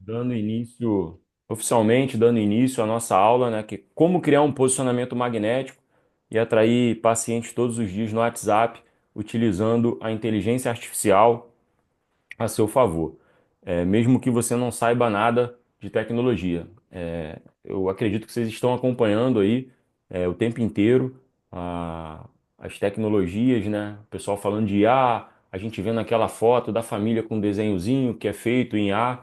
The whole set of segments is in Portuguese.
Dando início, oficialmente dando início à nossa aula, né, que é como criar um posicionamento magnético e atrair pacientes todos os dias no WhatsApp, utilizando a inteligência artificial a seu favor, mesmo que você não saiba nada de tecnologia. Eu acredito que vocês estão acompanhando aí o tempo inteiro as tecnologias, né? O pessoal falando de IA, a gente vendo aquela foto da família com um desenhozinho que é feito em IA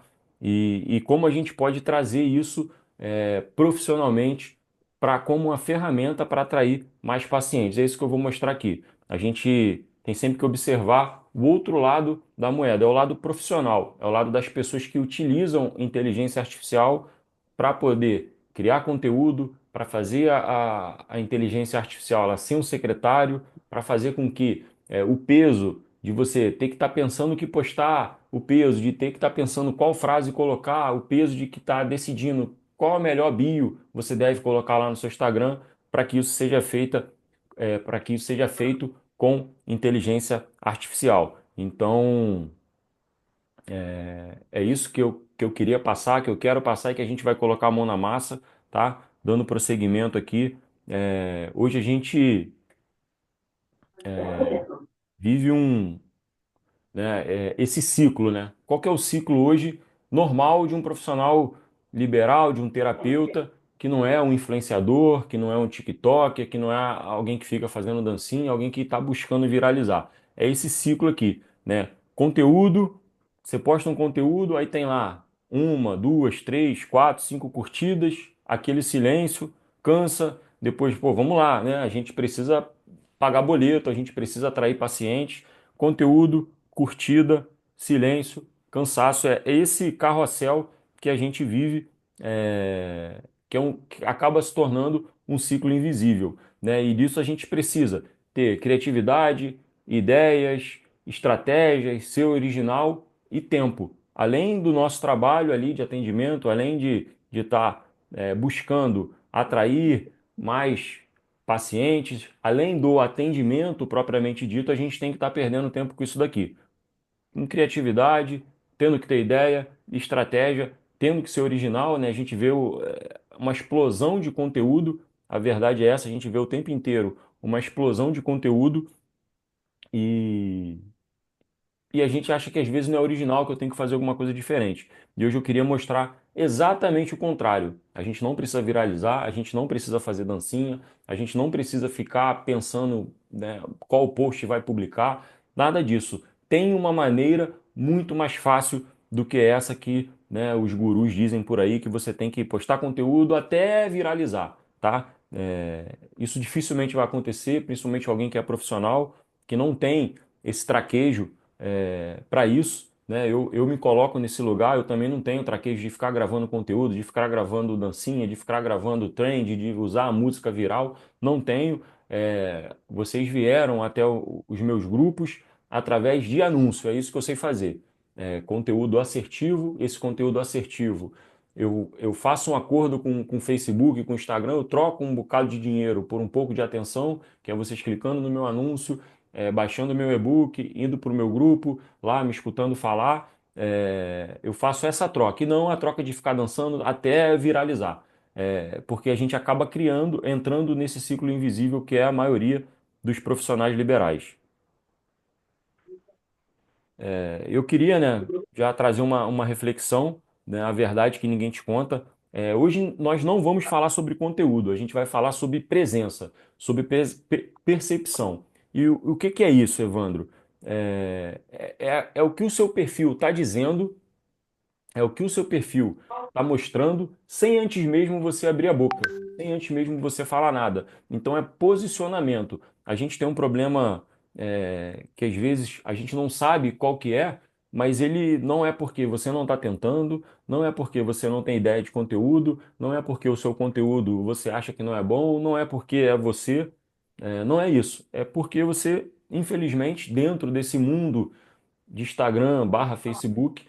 e como a gente pode trazer isso profissionalmente para como uma ferramenta para atrair mais pacientes. É isso que eu vou mostrar aqui. A gente tem sempre que observar o outro lado da moeda, é o lado profissional, é o lado das pessoas que utilizam inteligência artificial para poder criar conteúdo, para fazer a inteligência artificial ela ser um secretário, para fazer com que o peso de você ter que estar pensando o que postar, o peso de ter que estar pensando qual frase colocar, o peso de que estar decidindo qual a melhor bio você deve colocar lá no seu Instagram para que isso seja feita, para que isso seja feito com inteligência artificial. Então, é isso que eu queria passar, que eu quero passar e que a gente vai colocar a mão na massa, tá? Dando prosseguimento aqui. Hoje a gente vive esse ciclo, né? Qual que é o ciclo hoje normal de um profissional liberal, de um terapeuta, que não é um influenciador, que não é um TikToker, que não é alguém que fica fazendo dancinha, alguém que está buscando viralizar. É esse ciclo aqui, né? Conteúdo, você posta um conteúdo, aí tem lá uma, duas, três, quatro, cinco curtidas, aquele silêncio, cansa, depois, pô, vamos lá, né? A gente precisa pagar boleto, a gente precisa atrair pacientes, conteúdo, curtida, silêncio, cansaço. É esse carrossel que a gente vive, que acaba se tornando um ciclo invisível, né? E disso a gente precisa ter criatividade, ideias, estratégias, ser original e tempo. Além do nosso trabalho ali de atendimento, além de estar buscando atrair mais pacientes, além do atendimento propriamente dito, a gente tem que estar perdendo tempo com isso daqui com criatividade, tendo que ter ideia, estratégia, tendo que ser original, né? A gente vê uma explosão de conteúdo, a verdade é essa, a gente vê o tempo inteiro uma explosão de conteúdo e, e a gente acha que às vezes não é original, que eu tenho que fazer alguma coisa diferente. E hoje eu queria mostrar exatamente o contrário. A gente não precisa viralizar, a gente não precisa fazer dancinha, a gente não precisa ficar pensando, né, qual post vai publicar, nada disso. Tem uma maneira muito mais fácil do que essa que, né, os gurus dizem por aí, que você tem que postar conteúdo até viralizar, tá? Isso dificilmente vai acontecer, principalmente alguém que é profissional, que não tem esse traquejo para isso, né? Eu me coloco nesse lugar, eu também não tenho traquejo de ficar gravando conteúdo, de ficar gravando dancinha, de ficar gravando trend, de usar a música viral, não tenho. Vocês vieram até os meus grupos através de anúncio, é isso que eu sei fazer. Conteúdo assertivo, esse conteúdo assertivo. Eu faço um acordo com o Facebook, com o Instagram, eu troco um bocado de dinheiro por um pouco de atenção, que é vocês clicando no meu anúncio, baixando o meu e-book, indo para o meu grupo, lá me escutando falar. Eu faço essa troca, e não a troca de ficar dançando até viralizar. Porque a gente acaba criando, entrando nesse ciclo invisível que é a maioria dos profissionais liberais. Eu queria, né, já trazer uma reflexão, né, a verdade que ninguém te conta. Hoje nós não vamos falar sobre conteúdo, a gente vai falar sobre presença, sobre percepção. E o que que é isso, Evandro? É o que o seu perfil está dizendo, é o que o seu perfil está mostrando, sem antes mesmo você abrir a boca, sem antes mesmo você falar nada. Então é posicionamento. A gente tem um problema que às vezes a gente não sabe qual que é, mas ele não é porque você não está tentando, não é porque você não tem ideia de conteúdo, não é porque o seu conteúdo você acha que não é bom, não é porque é você, não é isso. É porque você, infelizmente, dentro desse mundo de Instagram barra Facebook,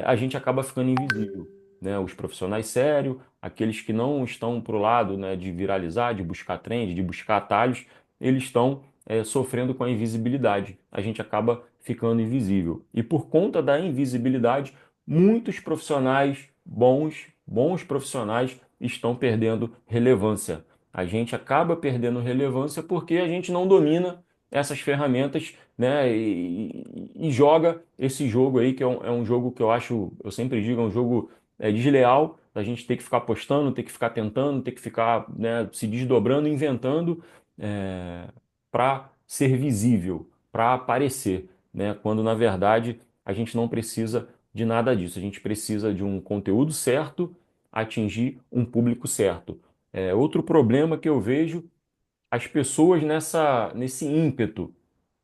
a gente acaba ficando invisível, né? Os profissionais sérios, aqueles que não estão pro lado, né, de viralizar, de buscar trend, de buscar atalhos, eles estão sofrendo com a invisibilidade. A gente acaba ficando invisível. E por conta da invisibilidade, muitos profissionais bons profissionais estão perdendo relevância. A gente acaba perdendo relevância porque a gente não domina essas ferramentas, né? E joga esse jogo aí, que é um jogo que eu acho, eu sempre digo, é um jogo desleal, a gente ter que ficar postando, ter que ficar tentando, ter que ficar, né, se desdobrando, inventando para ser visível, para aparecer, né? Quando na verdade a gente não precisa de nada disso. A gente precisa de um conteúdo certo, atingir um público certo. Outro problema que eu vejo, as pessoas nesse ímpeto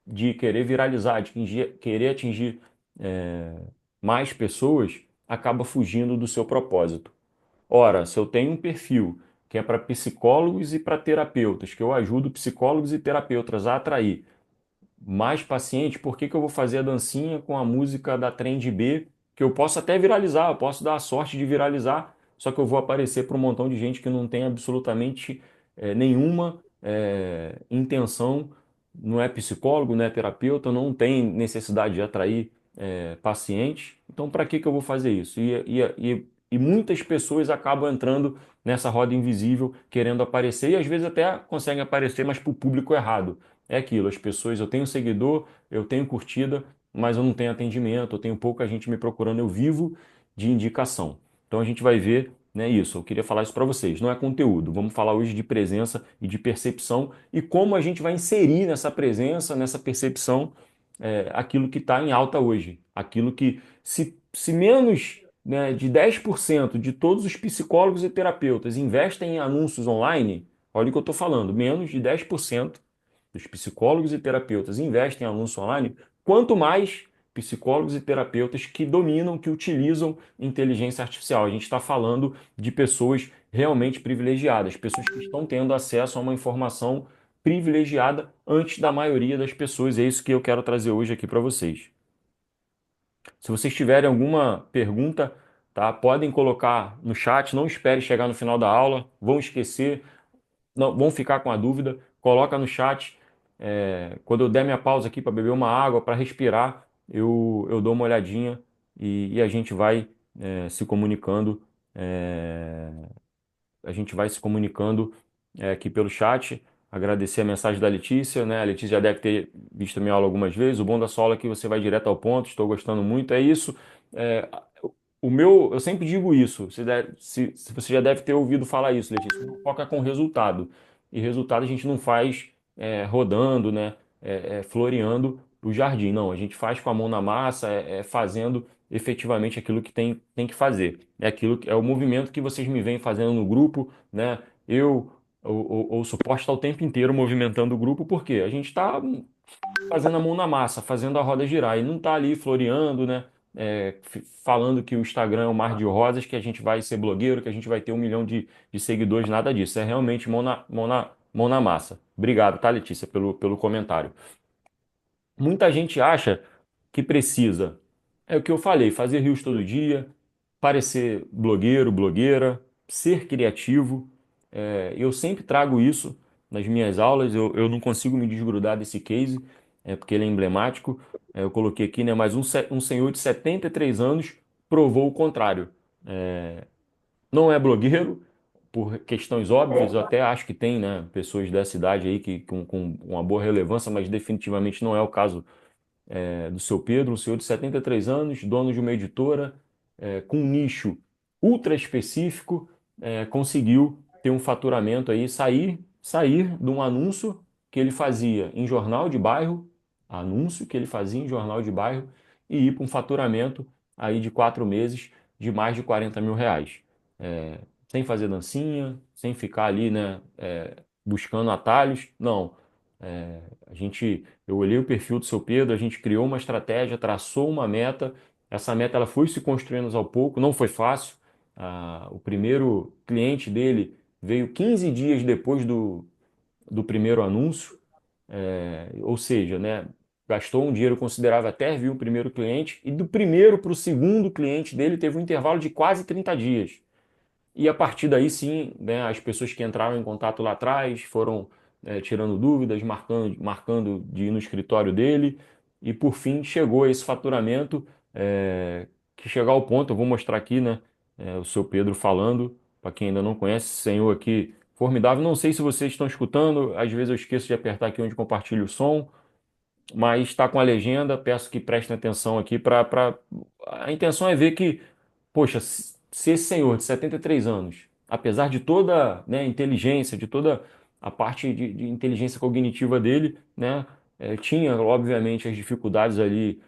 de querer viralizar, de querer atingir é, mais pessoas, acaba fugindo do seu propósito. Ora, se eu tenho um perfil que é para psicólogos e para terapeutas, que eu ajudo psicólogos e terapeutas a atrair mais paciente, por que que eu vou fazer a dancinha com a música da Trend B, que eu posso até viralizar, eu posso dar a sorte de viralizar, só que eu vou aparecer para um montão de gente que não tem absolutamente nenhuma intenção, não é psicólogo, não é terapeuta, não tem necessidade de atrair pacientes. Então, para que que eu vou fazer isso? E muitas pessoas acabam entrando nessa roda invisível, querendo aparecer, e às vezes até conseguem aparecer, mas para o público errado. É aquilo, as pessoas, eu tenho seguidor, eu tenho curtida, mas eu não tenho atendimento, eu tenho pouca gente me procurando, eu vivo de indicação. Então a gente vai ver, né, isso. Eu queria falar isso para vocês. Não é conteúdo. Vamos falar hoje de presença e de percepção e como a gente vai inserir nessa presença, nessa percepção, aquilo que está em alta hoje. Aquilo que, se menos, né, de 10% de todos os psicólogos e terapeutas investem em anúncios online, olha o que eu estou falando, menos de 10% dos psicólogos e terapeutas investem em anúncio online, quanto mais psicólogos e terapeutas que dominam, que utilizam inteligência artificial. A gente está falando de pessoas realmente privilegiadas, pessoas que estão tendo acesso a uma informação privilegiada antes da maioria das pessoas. É isso que eu quero trazer hoje aqui para vocês. Se vocês tiverem alguma pergunta, tá, podem colocar no chat. Não espere chegar no final da aula, vão esquecer, não, vão ficar com a dúvida, coloca no chat. Quando eu der minha pausa aqui para beber uma água, para respirar, eu dou uma olhadinha e a gente vai se comunicando. é, a gente vai se comunicando aqui pelo chat. Agradecer a mensagem da Letícia, né? A Letícia já deve ter visto a minha aula algumas vezes. O bom da sua aula é que você vai direto ao ponto. Estou gostando muito. É isso. É, eu sempre digo isso. Se você já deve ter ouvido falar isso, Letícia. Foca com resultado. E resultado a gente não faz rodando, né? Floreando o jardim. Não, a gente faz com a mão na massa, fazendo efetivamente aquilo que tem que fazer. É aquilo é o movimento que vocês me vêm fazendo no grupo, né? Eu, o suporte está o tempo inteiro movimentando o grupo, porque a gente está fazendo a mão na massa, fazendo a roda girar, e não está ali floreando, né? Falando que o Instagram é um mar de rosas, que a gente vai ser blogueiro, que a gente vai ter 1 milhão de seguidores, nada disso. É realmente mão na massa. Obrigado, tá, Letícia, pelo comentário. Muita gente acha que precisa, é o que eu falei, fazer reels todo dia, parecer blogueiro, blogueira, ser criativo. Eu sempre trago isso nas minhas aulas, eu não consigo me desgrudar desse case, porque ele é emblemático. Eu coloquei aqui, né, mas um senhor de 73 anos provou o contrário. Não é blogueiro, por questões óbvias, eu até acho que tem, né, pessoas dessa idade aí com uma boa relevância, mas definitivamente não é o caso do seu Pedro, um senhor de 73 anos, dono de uma editora, com um nicho ultra específico, conseguiu ter um faturamento aí, sair de um anúncio que ele fazia em jornal de bairro, anúncio que ele fazia em jornal de bairro, e ir para um faturamento aí de 4 meses de mais de R$ 40.000. Sem fazer dancinha, sem ficar ali, né, buscando atalhos, não. Eu olhei o perfil do seu Pedro, a gente criou uma estratégia, traçou uma meta. Essa meta ela foi se construindo ao pouco, não foi fácil. O primeiro cliente dele veio 15 dias depois do primeiro anúncio, ou seja, né, gastou um dinheiro considerável até vir o primeiro cliente, e do primeiro para o segundo cliente dele teve um intervalo de quase 30 dias. E a partir daí, sim, né, as pessoas que entraram em contato lá atrás foram tirando dúvidas, marcando de ir no escritório dele, e por fim chegou a esse faturamento que chegar ao ponto, eu vou mostrar aqui, né? o seu Pedro falando, para quem ainda não conhece, esse senhor aqui formidável. Não sei se vocês estão escutando, às vezes eu esqueço de apertar aqui onde compartilho o som, mas está com a legenda, peço que prestem atenção aqui A intenção é ver que, poxa, se esse senhor de 73 anos, apesar de toda, né, inteligência, de toda a parte de inteligência cognitiva dele, né, tinha, obviamente, as dificuldades ali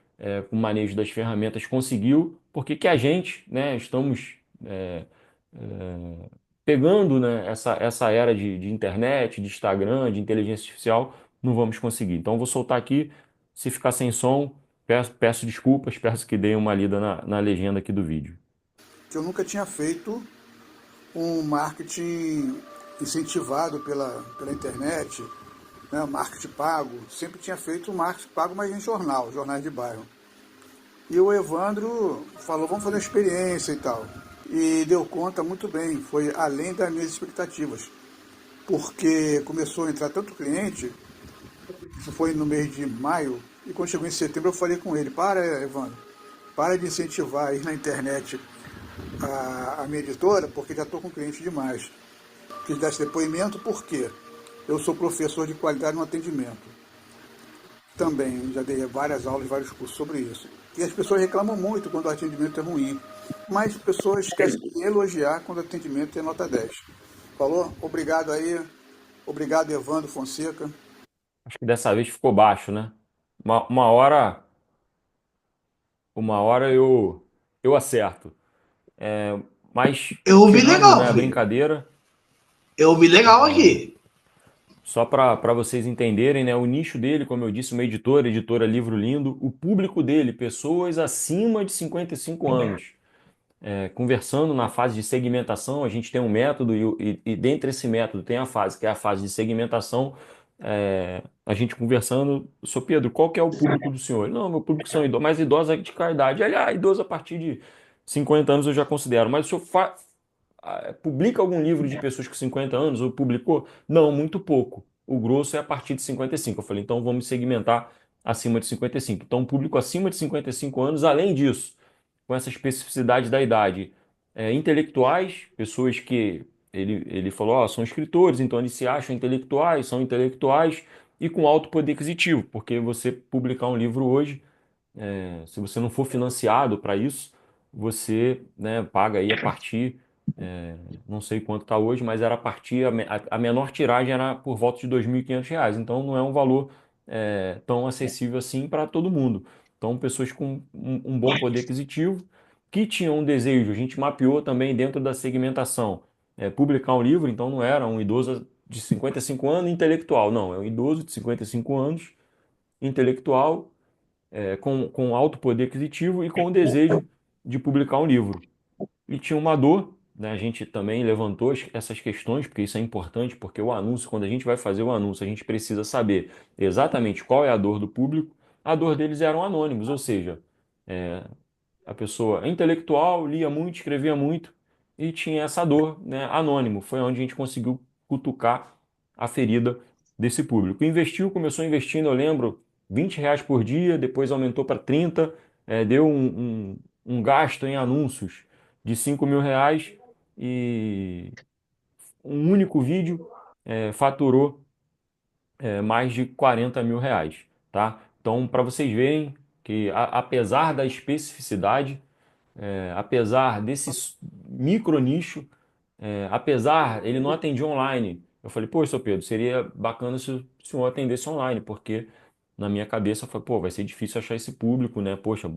com o manejo das ferramentas, conseguiu, porque que a gente, né, estamos pegando, né, essa era de internet, de Instagram, de inteligência artificial, não vamos conseguir. Então, eu vou soltar aqui, se ficar sem som, peço desculpas, peço que deem uma lida na legenda aqui do vídeo. Que eu nunca tinha feito um marketing incentivado pela internet, né, marketing pago. Sempre tinha feito um marketing pago, mas em jornal, jornais de bairro. E o Evandro falou, vamos fazer uma experiência e tal. E deu conta muito bem, foi além das minhas expectativas. Porque começou a entrar tanto cliente, isso foi no mês de maio, e quando chegou em setembro eu falei com ele, para Evandro, para de incentivar aí na internet a minha editora, porque já estou com cliente demais. Quis dar esse depoimento porque eu sou professor de qualidade no atendimento. Também já dei várias aulas, vários cursos sobre isso. E as pessoas reclamam muito quando o atendimento é ruim, mas as pessoas esquecem de elogiar quando o atendimento é nota 10. Falou? Obrigado aí. Obrigado, Evandro Fonseca. Acho que dessa vez ficou baixo, né? Uma uma hora eu acerto. Mas, Eu ouvi tirando, legal, né, a filho. brincadeira, Eu ouvi legal aqui. só para vocês entenderem, né, o nicho dele, como eu disse, uma editora Livro Lindo, o público dele, pessoas acima de 55 anos. Conversando na fase de segmentação, a gente tem um método e dentro desse método tem a fase, que é a fase de segmentação. A gente conversando, Sr. Pedro, qual que é o público do senhor? Não, meu público são idosos, mais idosos de qual idade? Aliás, idoso a partir de 50 anos eu já considero, mas o senhor publica algum livro de pessoas com 50 anos ou publicou? Não, muito pouco. O grosso é a partir de 55. Eu falei, então vamos segmentar acima de 55. Então, um público acima de 55 anos, além disso, com essa especificidade da idade, intelectuais, pessoas que ele falou, ó, são escritores, então eles se acham intelectuais, são intelectuais e com alto poder aquisitivo, porque você publicar um livro hoje se você não for financiado para isso, você, né, paga aí a partir, não sei quanto está hoje, mas era a partir, a menor tiragem era por volta de R$ 2.500, então não é um valor tão acessível assim para todo mundo. Então, pessoas com um bom poder aquisitivo, que tinham um desejo, a gente mapeou também dentro da segmentação, publicar um livro, então não era um idoso de 55 anos intelectual, não, é um idoso de 55 anos intelectual com alto poder aquisitivo e com o desejo de publicar um livro. E tinha uma dor, né? A gente também levantou essas questões, porque isso é importante, porque o anúncio, quando a gente vai fazer o anúncio, a gente precisa saber exatamente qual é a dor do público. A dor deles eram anônimos, ou seja, a pessoa intelectual, lia muito, escrevia muito e tinha essa dor, né, anônimo. Foi onde a gente conseguiu cutucar a ferida desse público. Investiu, começou investindo, eu lembro, R$ 20 por dia, depois aumentou para 30, deu um gasto em anúncios de R$ 5.000 e um único vídeo faturou mais de R$ 40.000, tá? Então, para vocês verem que apesar da especificidade, apesar desse micro nicho, apesar ele não atendia online. Eu falei, pô, seu Pedro, seria bacana se o senhor atendesse online, porque na minha cabeça foi, pô, vai ser difícil achar esse público, né? Poxa,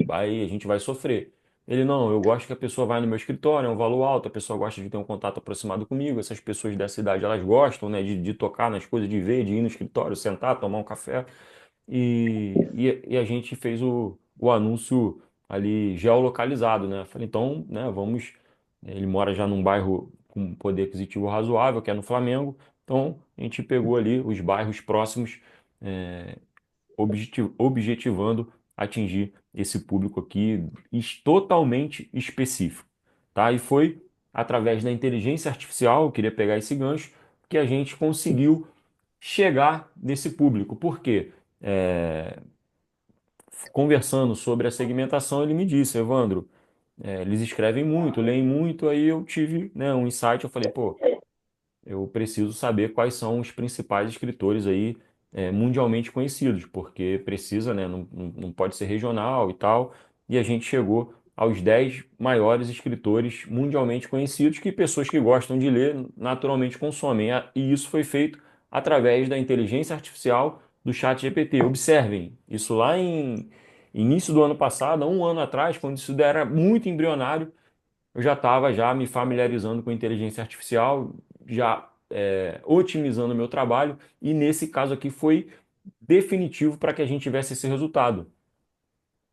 a gente vai sofrer. Ele, não, eu gosto que a pessoa vai no meu escritório, é um valor alto, a pessoa gosta de ter um contato aproximado comigo, essas pessoas dessa idade, elas gostam, né, de tocar nas coisas, de ver, de ir no escritório, sentar, tomar um café. E a gente fez o anúncio ali geolocalizado, né? Falei, então, né, vamos. Ele mora já num bairro com poder aquisitivo razoável, que é no Flamengo. Então, a gente pegou ali os bairros próximos, objetivando atingir esse público aqui totalmente específico, tá? E foi através da inteligência artificial, eu queria pegar esse gancho, que a gente conseguiu chegar nesse público. Por quê? Conversando sobre a segmentação, ele me disse, Evandro, eles escrevem muito, leem muito, aí eu tive, né, um insight, eu falei, pô, eu preciso saber quais são os principais escritores aí mundialmente conhecidos, porque precisa, né, não pode ser regional e tal. E a gente chegou aos 10 maiores escritores mundialmente conhecidos que pessoas que gostam de ler naturalmente consomem. E isso foi feito através da inteligência artificial do ChatGPT. Observem, isso lá em início do ano passado, há um ano atrás, quando isso era muito embrionário, eu já estava já me familiarizando com inteligência artificial, já otimizando o meu trabalho, e nesse caso aqui foi definitivo para que a gente tivesse esse resultado.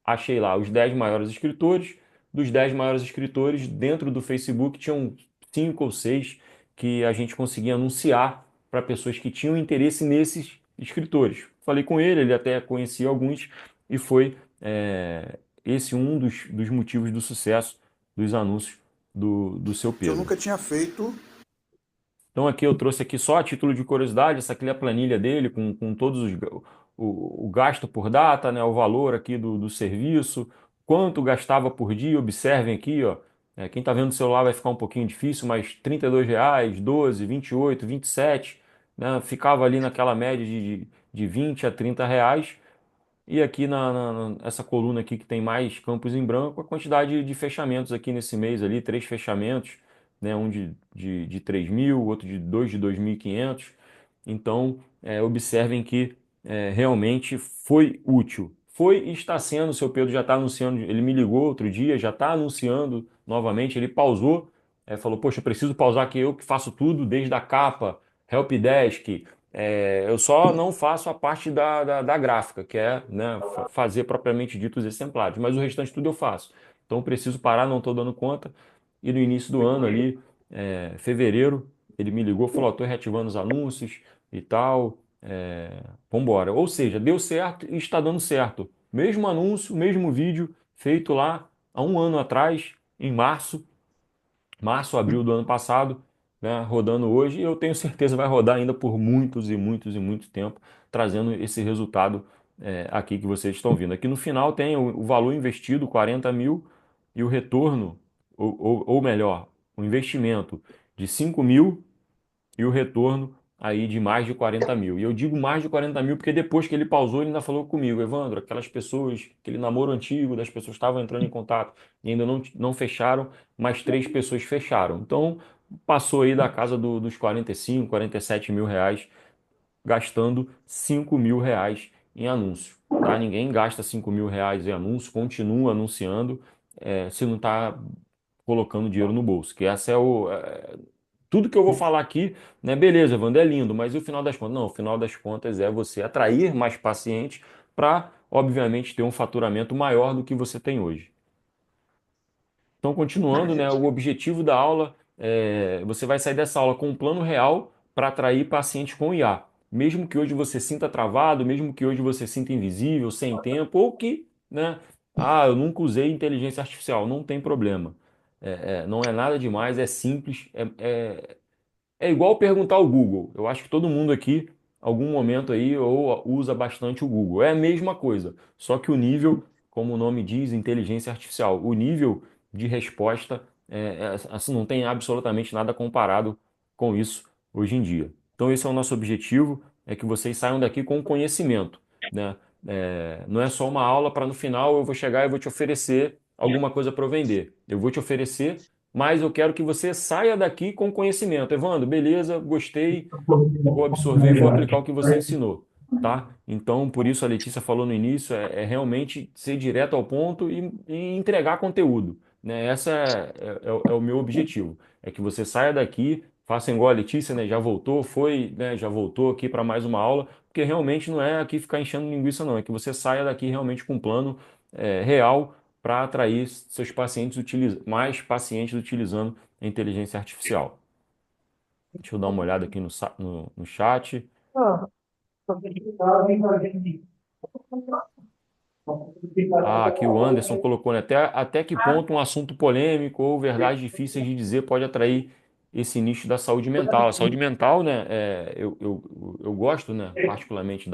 Achei lá os 10 maiores escritores, dos 10 maiores escritores, dentro do Facebook tinham 5 ou 6 que a gente conseguia anunciar para pessoas que tinham interesse nesses escritores. Falei com ele, ele até conhecia alguns, e foi esse um dos motivos do sucesso dos anúncios do seu Que eu Pedro. nunca tinha feito. Então aqui eu trouxe aqui só a título de curiosidade, essa aqui é a planilha dele com todos o gasto por data, né, o valor aqui do serviço, quanto gastava por dia, observem aqui, ó, quem está vendo o celular vai ficar um pouquinho difícil, mas R$ 32, 12, 28, 27, né, ficava ali naquela média de 20 a R$ 30. E aqui essa coluna aqui que tem mais campos em branco, a quantidade de fechamentos aqui nesse mês ali, 3 fechamentos, né? Um de 3.000, outro de 2.500. Então, observem que realmente foi útil. Foi e está sendo, o seu Pedro já está anunciando, ele me ligou outro dia, já está anunciando novamente, ele pausou, falou, poxa, eu preciso pausar que eu que faço tudo, desde a capa, helpdesk, eu só não faço a parte da gráfica, que é, né, fazer propriamente dito os exemplares, mas o restante tudo eu faço. Então preciso parar, não estou dando conta. E no início do ano ali, fevereiro, ele me ligou, falou: estou reativando os anúncios e tal, vambora. Ou seja, deu certo e está dando certo. Mesmo anúncio, mesmo vídeo feito lá há um ano atrás, em março, abril do ano passado, né, rodando hoje, e eu tenho certeza vai rodar ainda por muitos e muitos e muito tempo, trazendo esse resultado aqui que vocês estão vendo. Aqui no final tem o valor investido, 40 mil, e o retorno, ou melhor, o investimento de 5 mil e o retorno aí de mais de 40 mil. E eu digo mais de 40 mil porque depois que ele pausou, ele ainda falou comigo, Evandro, aquelas pessoas, aquele namoro antigo das pessoas estavam entrando em contato e ainda não fecharam, mas 3 pessoas fecharam. Então, passou aí da casa dos 45, 47 mil reais, gastando 5 mil reais em anúncio. Tá? Ninguém gasta 5 mil reais em anúncio, continua anunciando, se não está colocando dinheiro no bolso. Que essa tudo que eu vou falar aqui, né? Beleza, Evandro, é lindo, mas e o final das contas? Não, o final das contas é você atrair mais pacientes para, obviamente, ter um faturamento maior do que você tem hoje. Então, continuando, né, o objetivo da aula você vai sair dessa aula com um plano real para atrair pacientes com IA. Mesmo que hoje você sinta travado, mesmo que hoje você sinta invisível, sem tempo, ou que, né, eu nunca usei inteligência artificial, não tem problema. Não é nada demais, é simples, é igual perguntar ao Google. Eu acho que todo mundo aqui, algum momento aí, ou usa bastante o Google. É a mesma coisa, só que o nível, como o nome diz, inteligência artificial, o nível de resposta assim, não tem absolutamente nada comparado com isso hoje em dia. Então esse é o nosso objetivo, é que vocês saiam daqui com conhecimento, né? Não é só uma aula para no final eu vou chegar e vou te oferecer alguma coisa para eu vender. Eu vou te oferecer, mas eu quero que você saia daqui com conhecimento. Evandro, beleza, gostei, vou absorver e vou aplicar o que você ensinou, tá? Então, por isso a Letícia falou no início, é realmente ser direto ao ponto e entregar conteúdo, né? Essa é o meu objetivo, é que você saia daqui, faça igual a Letícia, né? Já voltou, foi, né? Já voltou aqui para mais uma aula, porque realmente não é aqui ficar enchendo linguiça, não, é que você saia daqui realmente com um plano real para atrair seus pacientes, mais pacientes utilizando a inteligência artificial. Deixa eu dar uma olhada aqui no chat. Aqui o Anderson colocou, né, até que ponto um assunto polêmico ou verdades difíceis de dizer pode atrair esse nicho da saúde mental. A saúde mental, né, eu gosto, né, particularmente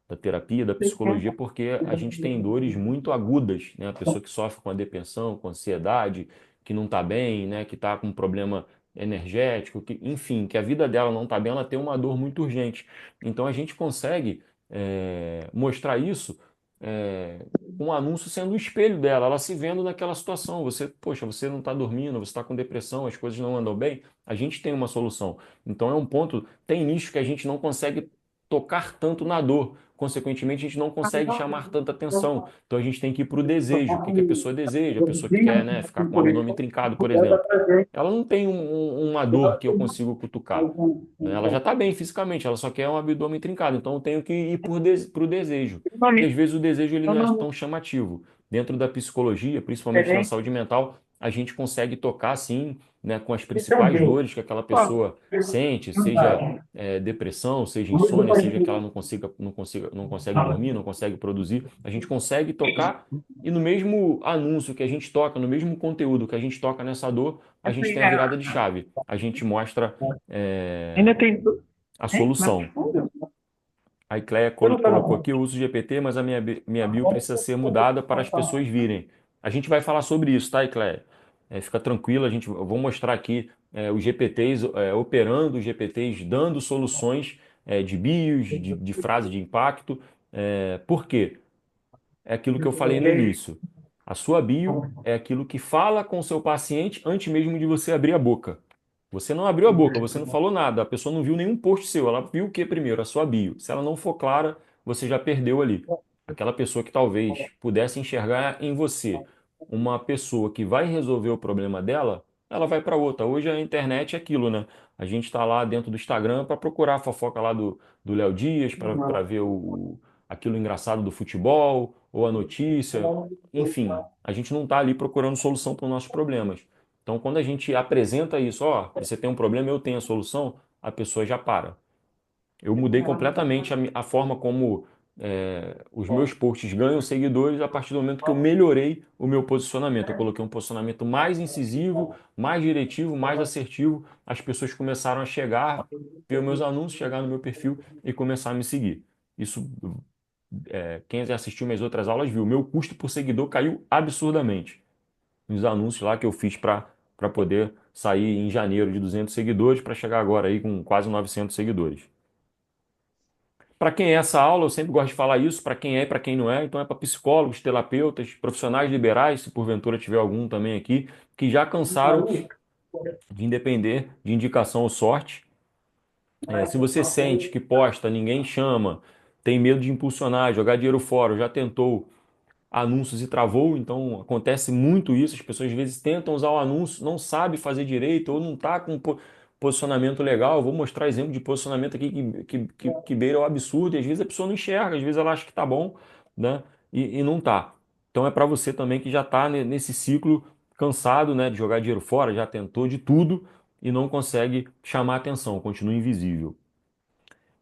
da terapia, da psicologia, porque a gente tem dores muito agudas, né? A pessoa que sofre com a depressão, com ansiedade, que não está bem, né? Que está com um problema energético, que, enfim, que a vida dela não está bem, ela tem uma dor muito urgente. Então a gente consegue mostrar isso com um anúncio sendo o espelho dela, ela se vendo naquela situação. Você, poxa, você não está dormindo, você está com depressão, as coisas não andam bem. A gente tem uma solução. Então é um ponto, tem nicho que a gente não consegue tocar tanto na dor. Consequentemente, a gente não consegue chamar tanta atenção. Então a gente tem que ir para o desejo. O que que a pessoa deseja? A pessoa que quer, né, ficar com o abdômen trincado, por exemplo. Ela não tem uma dor que eu consigo cutucar, né? Ela já está bem fisicamente, ela só quer um abdômen trincado. Então eu tenho que ir para o desejo. E às vezes o desejo ele não é tão chamativo. Dentro da psicologia, principalmente na saúde mental, a gente consegue tocar, sim, né, com as principais dores que aquela pessoa sente, seja depressão, seja insônia, seja que ela não consegue dormir, não consegue produzir. A gente consegue tocar e no mesmo anúncio que a gente toca, no mesmo conteúdo que a gente toca nessa dor, a gente tem a virada de chave. A gente mostra Ainda tem. a Hein? Mas solução. respondeu. A Icleia colocou aqui, eu uso o GPT, mas a minha bio precisa ser mudada para as pessoas virem. A gente vai falar sobre isso, tá, Icleia? Fica tranquilo, eu vou mostrar aqui os GPTs, operando os GPTs, dando soluções de bios, de frase de impacto. Por quê? É aquilo que eu falei no início. A sua bio é aquilo que fala com o seu paciente antes mesmo de você abrir a boca. Você não abriu a boca, você não falou nada, a pessoa não viu nenhum post seu, ela viu o que primeiro? A sua bio. Se ela não for clara, você já perdeu ali. Aquela pessoa que talvez pudesse enxergar em você uma pessoa que vai resolver o problema dela, ela vai para outra. Hoje a internet é aquilo, né? A gente está lá dentro do Instagram para procurar a fofoca lá do Léo Dias, para ver aquilo engraçado do futebol, ou a notícia. Enfim, a gente não está ali procurando solução para os nossos problemas. Então, quando a gente apresenta isso, ó, você tem um problema, eu tenho a solução, a pessoa já para. Eu mudei completamente a forma como os meus posts ganham seguidores a partir do momento que eu melhorei o meu posicionamento. Eu coloquei um posicionamento mais incisivo, mais diretivo, mais assertivo. As pessoas começaram a chegar, ver os meus anúncios, chegar no meu perfil e começar a me seguir. Isso, quem assistiu minhas outras aulas viu, meu custo por seguidor caiu absurdamente nos anúncios lá que eu fiz para poder sair em janeiro de 200 seguidores para chegar agora aí com quase 900 seguidores. Para quem é essa aula, eu sempre gosto de falar isso, para quem é e para quem não é. Então é para psicólogos, terapeutas, profissionais liberais, se porventura tiver algum também aqui, que já cansaram de depender de indicação ou sorte. Se você sente que posta, ninguém chama, tem medo de impulsionar, jogar dinheiro fora, já tentou anúncios e travou, então acontece muito isso. As pessoas às vezes tentam usar o anúncio, não sabe fazer direito ou não está com posicionamento legal. Eu vou mostrar exemplo de posicionamento aqui que beira o absurdo e às vezes a pessoa não enxerga, às vezes ela acha que está bom, né? E não está. Então é para você também que já está nesse ciclo cansado, né, de jogar dinheiro fora, já tentou de tudo e não consegue chamar atenção, continua invisível.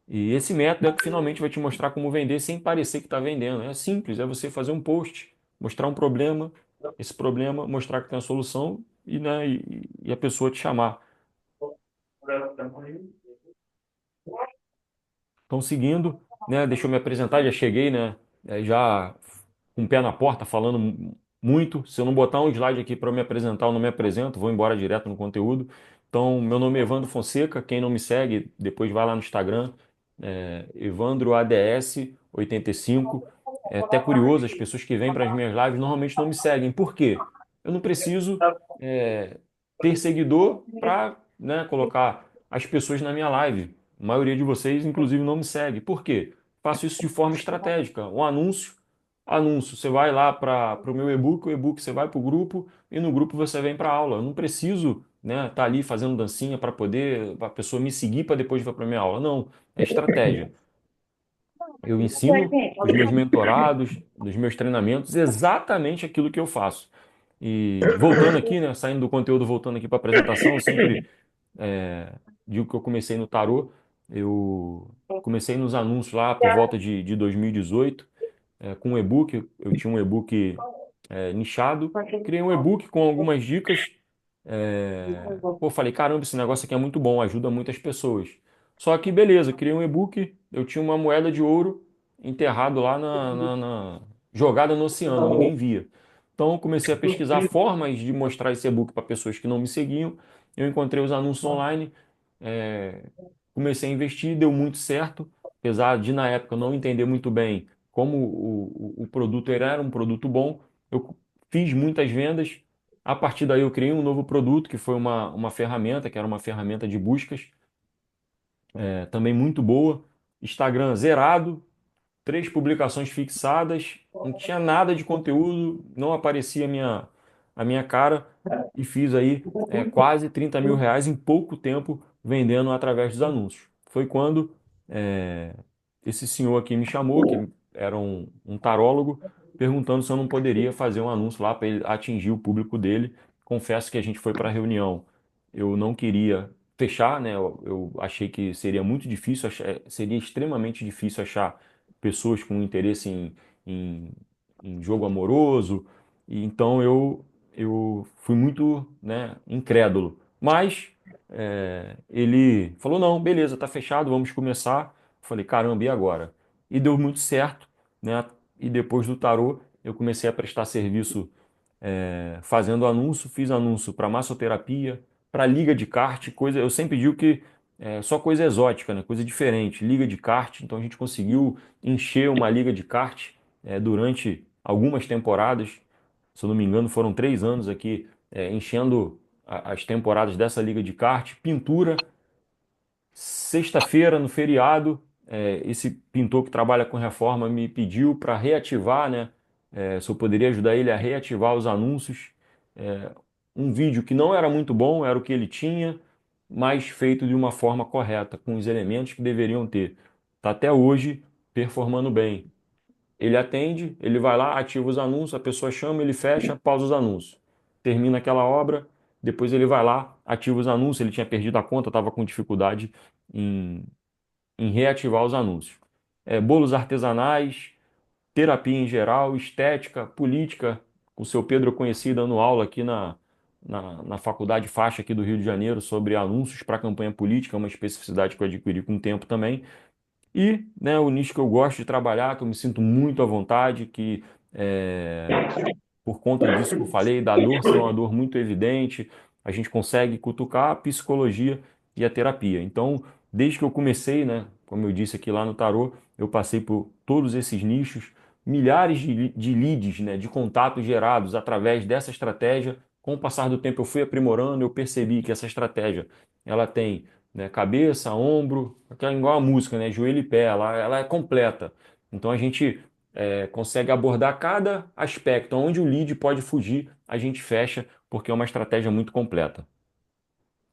E esse método é que finalmente vai te mostrar como vender sem parecer que está vendendo. É simples, é você fazer um post, mostrar um problema, esse problema, mostrar que tem a solução e, né, e a pessoa te chamar. Então, seguindo, né, deixa eu me apresentar, já cheguei, né, já com o pé na porta, falando muito. Se eu não botar um slide aqui para me apresentar, eu não me apresento, vou embora direto no conteúdo. Então, meu nome é Evandro Fonseca, quem não me segue, depois vai lá no Instagram, Evandro ADS 85. É até curioso, as pessoas que vêm para as minhas lives normalmente não me seguem. Por quê? Eu não preciso ter seguidor para, né, colocar as pessoas na minha live. A maioria de vocês, inclusive, não me segue. Por quê? Faço isso de forma estratégica. Um anúncio, anúncio. Você vai lá para o meu e-book, o e-book você vai para o grupo e no grupo você vem para a aula. Eu não preciso, né, tá ali fazendo dancinha para poder a pessoa me seguir para depois vir para minha aula. Não, é estratégia. Eu ensino os meus mentorados, nos meus treinamentos, exatamente aquilo que eu faço. E voltando aqui, né, saindo do conteúdo, voltando aqui para a apresentação, eu sempre digo que eu comecei no tarô. Eu comecei nos anúncios lá por volta de 2018, com um e-book. Eu tinha um e-book nichado, criei um e-book com algumas dicas. Pô, falei, caramba, esse negócio aqui é muito bom, ajuda muitas pessoas. Só que beleza, criei um e-book, eu tinha uma moeda de ouro, enterrado lá jogada no oceano, ninguém via. Então eu comecei a pesquisar formas de mostrar esse e-book para pessoas que não me seguiam. Eu encontrei os anúncios online, é, comecei a investir, deu muito certo, apesar de na época eu não entender muito bem como o produto era um produto bom. Eu fiz muitas vendas. A partir daí eu criei um novo produto que foi uma ferramenta, que era uma ferramenta de buscas, também muito boa. Instagram zerado, 3 publicações fixadas, não tinha nada de conteúdo, não aparecia a minha cara e fiz aí quase R$ 30.000 em pouco tempo vendendo através dos anúncios. Foi quando é, esse senhor aqui me chamou, que era um tarólogo, perguntando se eu não poderia fazer um anúncio lá para ele atingir o público dele. Confesso que a gente foi para a reunião, eu não queria fechar, né? Eu achei que seria muito difícil, seria extremamente difícil achar pessoas com interesse em, em jogo amoroso, e então eu fui muito, né, incrédulo. Mas ele falou: não, beleza, tá fechado, vamos começar. Eu falei: caramba, e agora? E deu muito certo, né? E depois do tarô, eu comecei a prestar serviço fazendo anúncio, fiz anúncio para massoterapia, para liga de kart, coisa. Eu sempre digo que só coisa exótica, né? Coisa diferente, liga de kart. Então a gente conseguiu encher uma liga de kart durante algumas temporadas. Se eu não me engano, foram 3 anos aqui enchendo as temporadas dessa liga de kart. Pintura. Sexta-feira, no feriado, esse pintor que trabalha com reforma me pediu para reativar, né? Se eu poderia ajudar ele a reativar os anúncios. É, um vídeo que não era muito bom, era o que ele tinha, mas feito de uma forma correta, com os elementos que deveriam ter. Está até hoje performando bem. Ele atende, ele vai lá, ativa os anúncios, a pessoa chama, ele fecha, pausa os anúncios. Termina aquela obra, depois ele vai lá, ativa os anúncios, ele tinha perdido a conta, estava com dificuldade em, em reativar os anúncios. Bolos artesanais, terapia em geral, estética, política. O seu Pedro eu conheci dando aula aqui na Faculdade Faixa aqui do Rio de Janeiro sobre anúncios para campanha política, uma especificidade que eu adquiri com o tempo também. E, né, o nicho que eu gosto de trabalhar, que eu me sinto muito à vontade, que por conta disso que eu falei, da dor ser uma dor muito evidente, a gente consegue cutucar a psicologia e a terapia. Então, desde que eu comecei, né, como eu disse aqui lá no tarô, eu passei por todos esses nichos, milhares de leads, né, de contatos gerados através dessa estratégia. Com o passar do tempo, eu fui aprimorando, eu percebi que essa estratégia, ela tem, né, cabeça, ombro, aquela igual a música, né, joelho e pé, ela é completa. Então a gente consegue abordar cada aspecto onde o lead pode fugir, a gente fecha, porque é uma estratégia muito completa.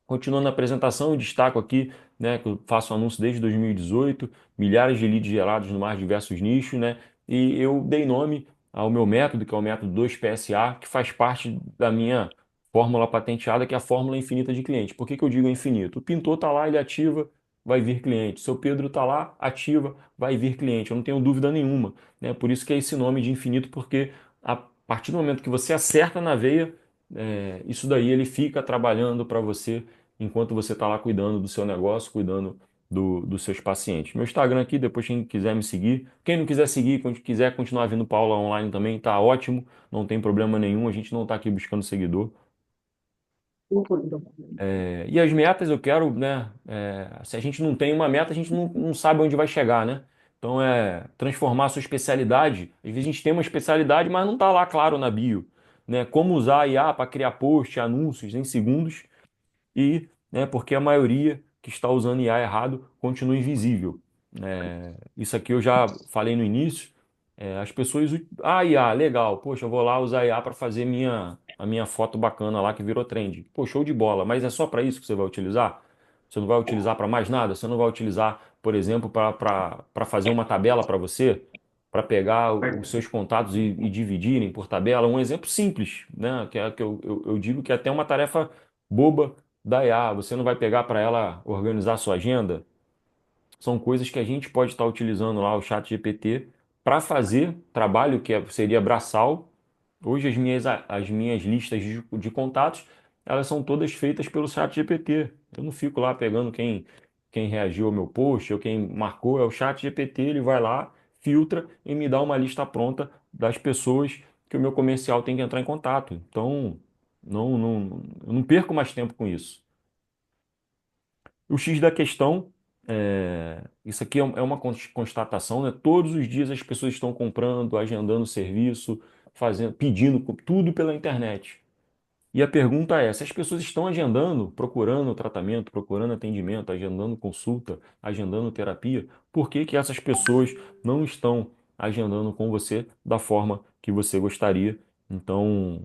Continuando a apresentação, eu destaco aqui, né, que eu faço anúncio desde 2018, milhares de leads gerados no mais diversos nichos, né, e eu dei nome ao meu método, que é o método 2PSA, que faz parte da minha fórmula patenteada, que é a fórmula infinita de cliente. Por que que eu digo infinito? O pintor está lá, ele ativa, vai vir cliente. Seu Pedro está lá, ativa, vai vir cliente. Eu não tenho dúvida nenhuma, né? Por isso que é esse nome de infinito, porque a partir do momento que você acerta na veia, isso daí ele fica trabalhando para você enquanto você está lá cuidando do seu negócio, cuidando dos seus pacientes. Meu Instagram aqui, depois quem quiser me seguir. Quem não quiser seguir, quem quiser continuar vindo para aula online também, tá ótimo, não tem problema nenhum, a gente não está aqui buscando seguidor. E as metas eu quero, né? Se a gente não tem uma meta, a gente não sabe onde vai chegar, né? Então transformar a sua especialidade. Às vezes a gente tem uma especialidade, mas não está lá claro na bio, né? Como usar a IA para criar post, anúncios em segundos e, né, porque a maioria que está usando IA errado continua invisível. Isso aqui eu já falei no início. As pessoas, IA, legal, poxa, eu vou lá usar IA para fazer a minha foto bacana lá que virou trend. Pô, show de bola, mas é só para isso que você vai utilizar? Você não vai utilizar para mais nada? Você não vai utilizar, por exemplo, para fazer uma tabela para você? Para pegar os seus contatos e dividirem por tabela? Um exemplo simples, né? Que eu digo que é até uma tarefa boba da IA. Você não vai pegar para ela organizar a sua agenda? São coisas que a gente pode estar utilizando lá o chat GPT para fazer trabalho que seria braçal. Hoje as minhas listas de contatos, elas são todas feitas pelo chat GPT. Eu não fico lá pegando quem reagiu ao meu post ou quem marcou, é o chat GPT, ele vai lá, filtra e me dá uma lista pronta das pessoas que o meu comercial tem que entrar em contato. Então, eu não perco mais tempo com isso. O X da questão, isso aqui é uma constatação, né? Todos os dias as pessoas estão comprando, agendando serviço, fazendo, pedindo tudo pela internet. E a pergunta é: se as pessoas estão agendando, procurando tratamento, procurando atendimento, agendando consulta, agendando terapia, por que que essas pessoas não estão agendando com você da forma que você gostaria? Então,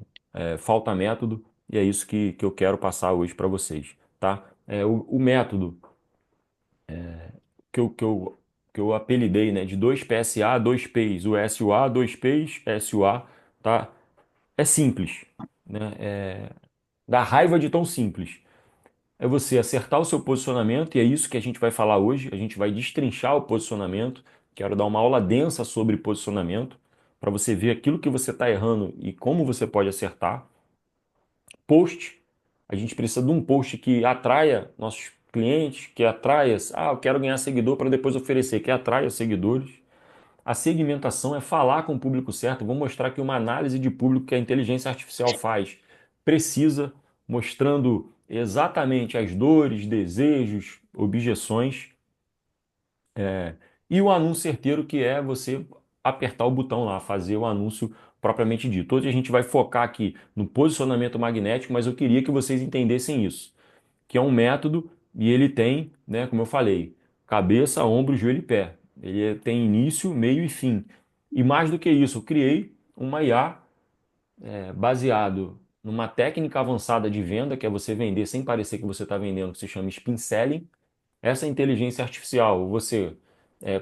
falta método e é isso que eu quero passar hoje para vocês, tá? O método que eu, que eu, que eu apelidei, né, de 2PSA, 2Ps, o SUA, 2Ps, SUA, tá? É simples, né? Dá raiva de tão simples. É você acertar o seu posicionamento, e é isso que a gente vai falar hoje. A gente vai destrinchar o posicionamento. Quero dar uma aula densa sobre posicionamento, para você ver aquilo que você está errando e como você pode acertar. Post. A gente precisa de um post que atraia nossos clientes, que atraia, eu quero ganhar seguidor para depois oferecer, que atraia seguidores. A segmentação é falar com o público certo. Vou mostrar aqui uma análise de público que a inteligência artificial faz. Precisa, mostrando exatamente as dores, desejos, objeções. E o anúncio certeiro, que é você apertar o botão lá, fazer o anúncio propriamente dito. Hoje a gente vai focar aqui no posicionamento magnético, mas eu queria que vocês entendessem isso, que é um método e ele tem, né, como eu falei, cabeça, ombro, joelho e pé. Ele tem início, meio e fim. E mais do que isso, eu criei uma IA baseado numa técnica avançada de venda, que é você vender sem parecer que você está vendendo, que se chama Spin Selling. Essa inteligência artificial, você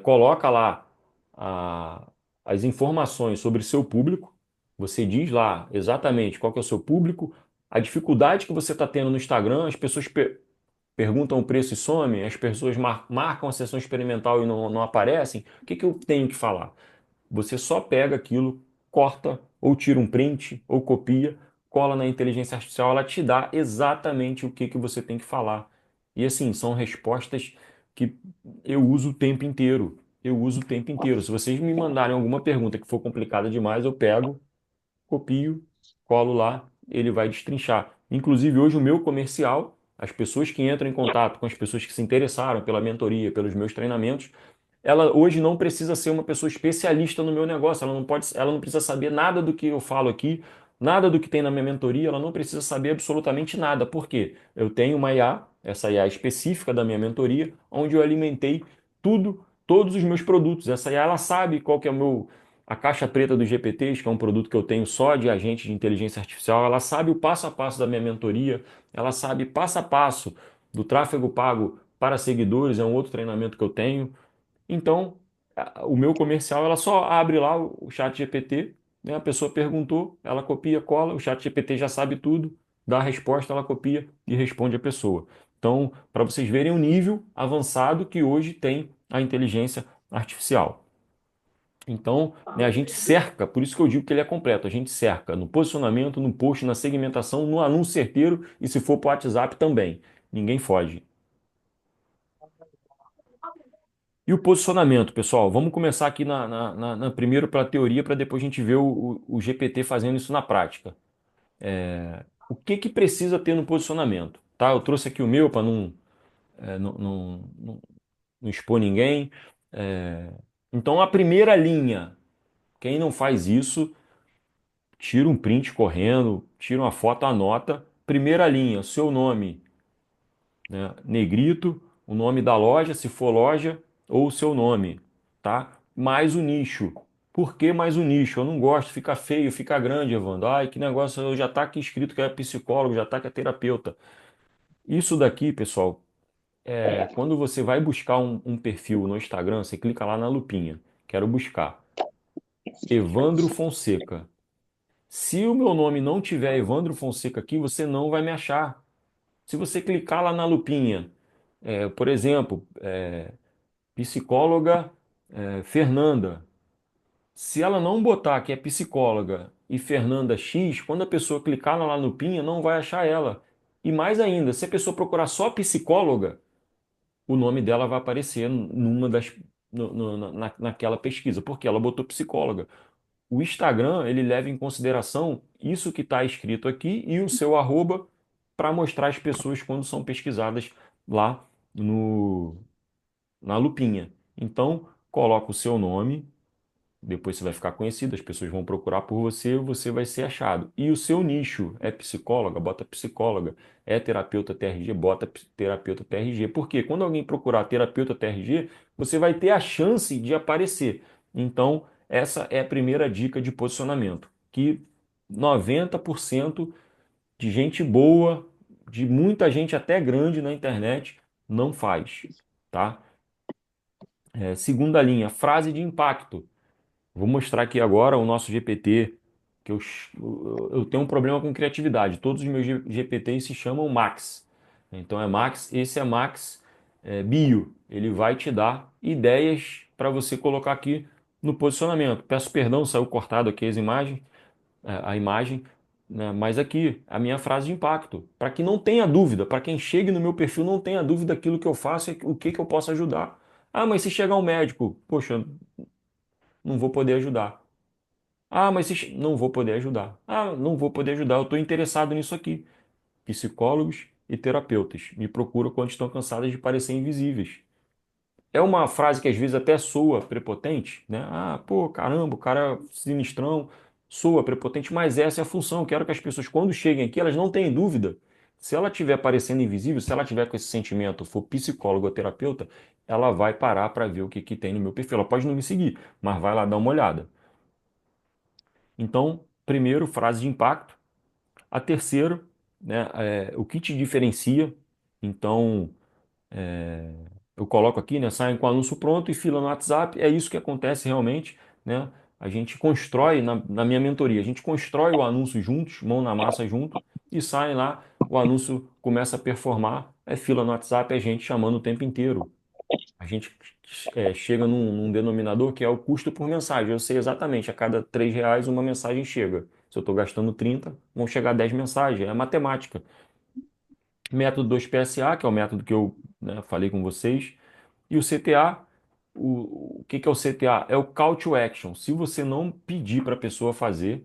coloca lá a- as informações sobre seu público, você diz lá exatamente qual que é o seu público, a dificuldade que você está tendo no Instagram, as pessoas perguntam o preço e somem, as pessoas marcam a sessão experimental e não aparecem, o que que eu tenho que falar? Você só pega aquilo, corta, ou tira um print, ou copia, cola na inteligência artificial, ela te dá exatamente o que que você tem que falar. E assim, são respostas que eu uso o tempo inteiro. Eu uso o tempo inteiro. Se vocês me mandarem alguma pergunta que for complicada demais, eu pego, copio, colo lá, ele vai destrinchar. Inclusive, hoje o meu comercial, as pessoas que entram em contato com as pessoas que se interessaram pela mentoria, pelos meus treinamentos, ela hoje não precisa ser uma pessoa especialista no meu negócio, ela não precisa saber nada do que eu falo aqui, nada do que tem na minha mentoria, ela não precisa saber absolutamente nada. Por quê? Eu tenho uma IA, essa IA específica da minha mentoria, onde eu alimentei tudo, todos os meus produtos. Essa IA, ela sabe qual que é a caixa preta dos GPTs, que é um produto que eu tenho só de agente de inteligência artificial, ela sabe o passo a passo da minha mentoria, ela sabe passo a passo do tráfego pago para seguidores, é um outro treinamento que eu tenho. Então, o meu comercial, ela só abre lá o chat GPT, né? A pessoa perguntou, ela copia, cola, o chat GPT já sabe tudo, dá a resposta, ela copia e responde a pessoa. Então, para vocês verem o nível avançado que hoje tem a inteligência artificial. Então, né, a gente cerca, por isso que eu digo que ele é completo, a gente cerca no posicionamento, no post, na segmentação, no anúncio certeiro e se for para o WhatsApp também. Ninguém foge. E o posicionamento, pessoal? Vamos começar aqui primeiro pela teoria, para depois a gente ver o GPT fazendo isso na prática. O que que precisa ter no posicionamento? Tá? Eu trouxe aqui o meu para não expor ninguém. É, Então, a primeira linha, quem não faz isso, tira um print correndo, tira uma foto, anota. Primeira linha, seu nome, né? Negrito, o nome da loja, se for loja, ou o seu nome, tá? Mais o nicho. Por que mais o nicho? Eu não gosto, fica feio, fica grande, Evandro. Ai, que negócio, eu já tá aqui escrito que é psicólogo, já tá que é terapeuta. Isso daqui, pessoal, quando você vai buscar um perfil no Instagram, você clica lá na lupinha. Quero buscar Evandro Fonseca. Se o meu nome não tiver Evandro Fonseca aqui, você não vai me achar. Se você clicar lá na lupinha, por exemplo, psicóloga Fernanda. Se ela não botar que é psicóloga e Fernanda X, quando a pessoa clicar lá no lupinha, não vai achar ela. E mais ainda, se a pessoa procurar só psicóloga, o nome dela vai aparecer numa das naquela pesquisa, porque ela botou psicóloga. O Instagram, ele leva em consideração isso que está escrito aqui e o seu arroba para mostrar às pessoas quando são pesquisadas lá no, na lupinha. Então, coloca o seu nome, depois você vai ficar conhecido, as pessoas vão procurar por você, você vai ser achado. E o seu nicho é psicóloga, bota psicóloga, é terapeuta TRG, bota terapeuta TRG. Porque quando alguém procurar terapeuta TRG, você vai ter a chance de aparecer. Então, essa é a primeira dica de posicionamento, que 90% de gente boa, de muita gente até grande na internet, não faz, tá? Segunda linha, frase de impacto. Vou mostrar aqui agora o nosso GPT, que eu tenho um problema com criatividade. Todos os meus GPTs se chamam Max. Então é Max, esse é Max Bio. Ele vai te dar ideias para você colocar aqui no posicionamento. Peço perdão, saiu cortado aqui as imagens, a imagem, né? Mas aqui a minha frase de impacto, para que não tenha dúvida, para quem chegue no meu perfil não tenha dúvida daquilo que eu faço e o que que eu posso ajudar. Ah, mas se chegar um médico, poxa, não vou poder ajudar. Ah, mas não vou poder ajudar. Ah, não vou poder ajudar. Eu estou interessado nisso aqui. Psicólogos e terapeutas me procuram quando estão cansados de parecer invisíveis. É uma frase que às vezes até soa prepotente, né? Ah, pô, caramba, o cara é sinistrão, soa prepotente, mas essa é a função. Eu quero que as pessoas, quando cheguem aqui, elas não tenham dúvida. Se ela estiver parecendo invisível, se ela tiver com esse sentimento, for psicólogo ou terapeuta, ela vai parar para ver o que, que tem no meu perfil. Ela pode não me seguir, mas vai lá dar uma olhada. Então, primeiro, frase de impacto. A terceira, né, o que te diferencia. Então, eu coloco aqui, né, saem com o anúncio pronto e fila no WhatsApp. É isso que acontece realmente, né? A gente constrói, na minha mentoria, a gente constrói o anúncio juntos, mão na massa junto, e sai lá, o anúncio começa a performar, é fila no WhatsApp, é gente chamando o tempo inteiro. A gente chega num denominador que é o custo por mensagem. Eu sei exatamente, a cada R$ 3 uma mensagem chega. Se eu estou gastando 30, vão chegar 10 mensagens. É matemática. Método 2PSA, que é o método que eu, né, falei com vocês. E o CTA, o que que é o CTA? É o Call to Action. Se você não pedir para a pessoa fazer,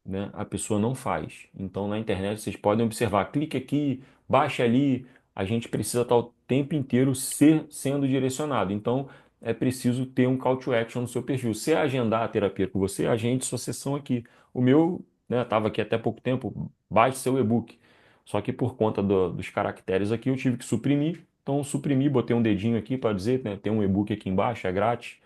né, a pessoa não faz. Então, na internet, vocês podem observar, clique aqui, baixe ali, a gente precisa estar o tempo inteiro sendo direcionado. Então, é preciso ter um call to action no seu perfil. Se agendar a terapia com você, agende sua sessão aqui. O meu, né, estava aqui até pouco tempo, baixe seu e-book. Só que por conta dos caracteres aqui, eu tive que suprimir. Então, eu suprimi, botei um dedinho aqui para dizer, né, tem um e-book aqui embaixo, é grátis.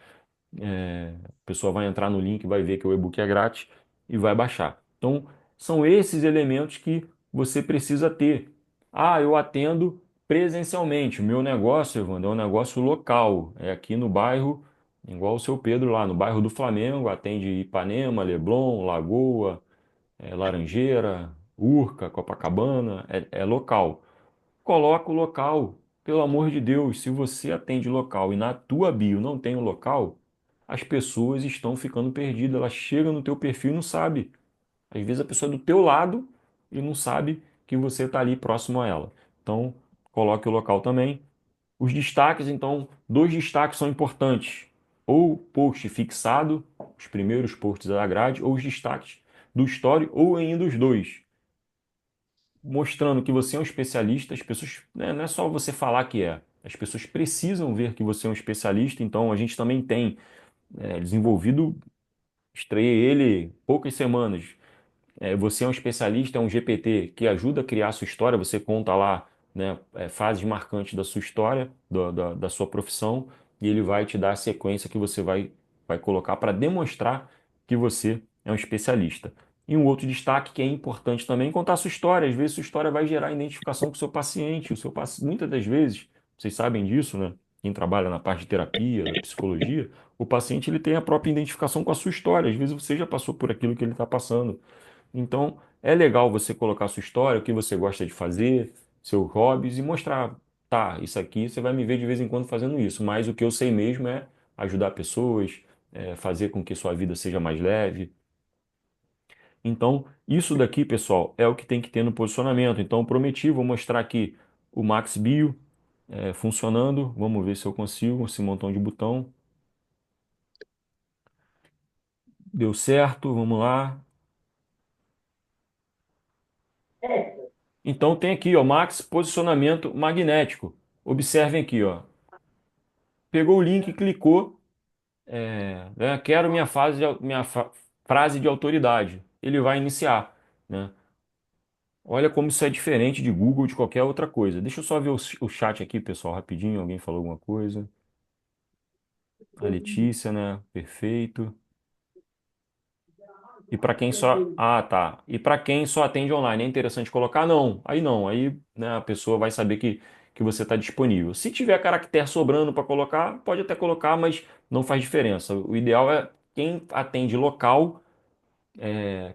A pessoa vai entrar no link, vai ver que o e-book é grátis e vai baixar. Então, são esses elementos que você precisa ter. Ah, eu atendo presencialmente. O meu negócio, Evandro, é um negócio local. É aqui no bairro, igual o seu Pedro lá, no bairro do Flamengo, atende Ipanema, Leblon, Lagoa, Laranjeira, Urca, Copacabana, é local. Coloca o local. Pelo amor de Deus, se você atende local e na tua bio não tem o local, as pessoas estão ficando perdidas. Elas chegam no teu perfil e não sabe. Às vezes a pessoa é do teu lado e não sabe que você está ali próximo a ela. Então, coloque o local também. Os destaques, então, dois destaques são importantes. Ou post fixado, os primeiros posts da grade, ou os destaques do story, ou ainda os dois mostrando que você é um especialista, as pessoas, né, não é só você falar que é, as pessoas precisam ver que você é um especialista, então a gente também tem desenvolvido, estreiei ele poucas semanas. Você é um especialista, é um GPT que ajuda a criar a sua história, você conta lá, né, fases marcantes da sua história, da sua profissão, e ele vai te dar a sequência que você vai colocar para demonstrar que você é um especialista. E um outro destaque que é importante também, contar a sua história. Às vezes, sua história vai gerar identificação com o seu paciente. Muitas das vezes, vocês sabem disso, né? Quem trabalha na parte de terapia, da psicologia, o paciente ele tem a própria identificação com a sua história. Às vezes, você já passou por aquilo que ele está passando. Então, é legal você colocar sua história, o que você gosta de fazer, seus hobbies e mostrar, tá, isso aqui você vai me ver de vez em quando fazendo isso, mas o que eu sei mesmo é ajudar pessoas, fazer com que sua vida seja mais leve. Então, isso daqui, pessoal, é o que tem que ter no posicionamento. Então, eu prometi, vou mostrar aqui o Max Bio funcionando. Vamos ver se eu consigo esse montão de botão. Deu certo, vamos lá. Então tem aqui, ó, Max posicionamento magnético. Observem aqui, ó. Pegou o link, clicou, né, quero frase de autoridade. Ele vai iniciar, né? Olha como isso é diferente de Google, de qualquer outra coisa. Deixa eu só ver o chat aqui, pessoal, rapidinho. Alguém falou alguma coisa? A Letícia, né? Perfeito. E para quem só. Ah, tá. E para quem só atende online, é interessante colocar? Não. Aí não. Aí, né, a pessoa vai saber que você está disponível. Se tiver caractere sobrando para colocar, pode até colocar, mas não faz diferença. O ideal é quem atende local,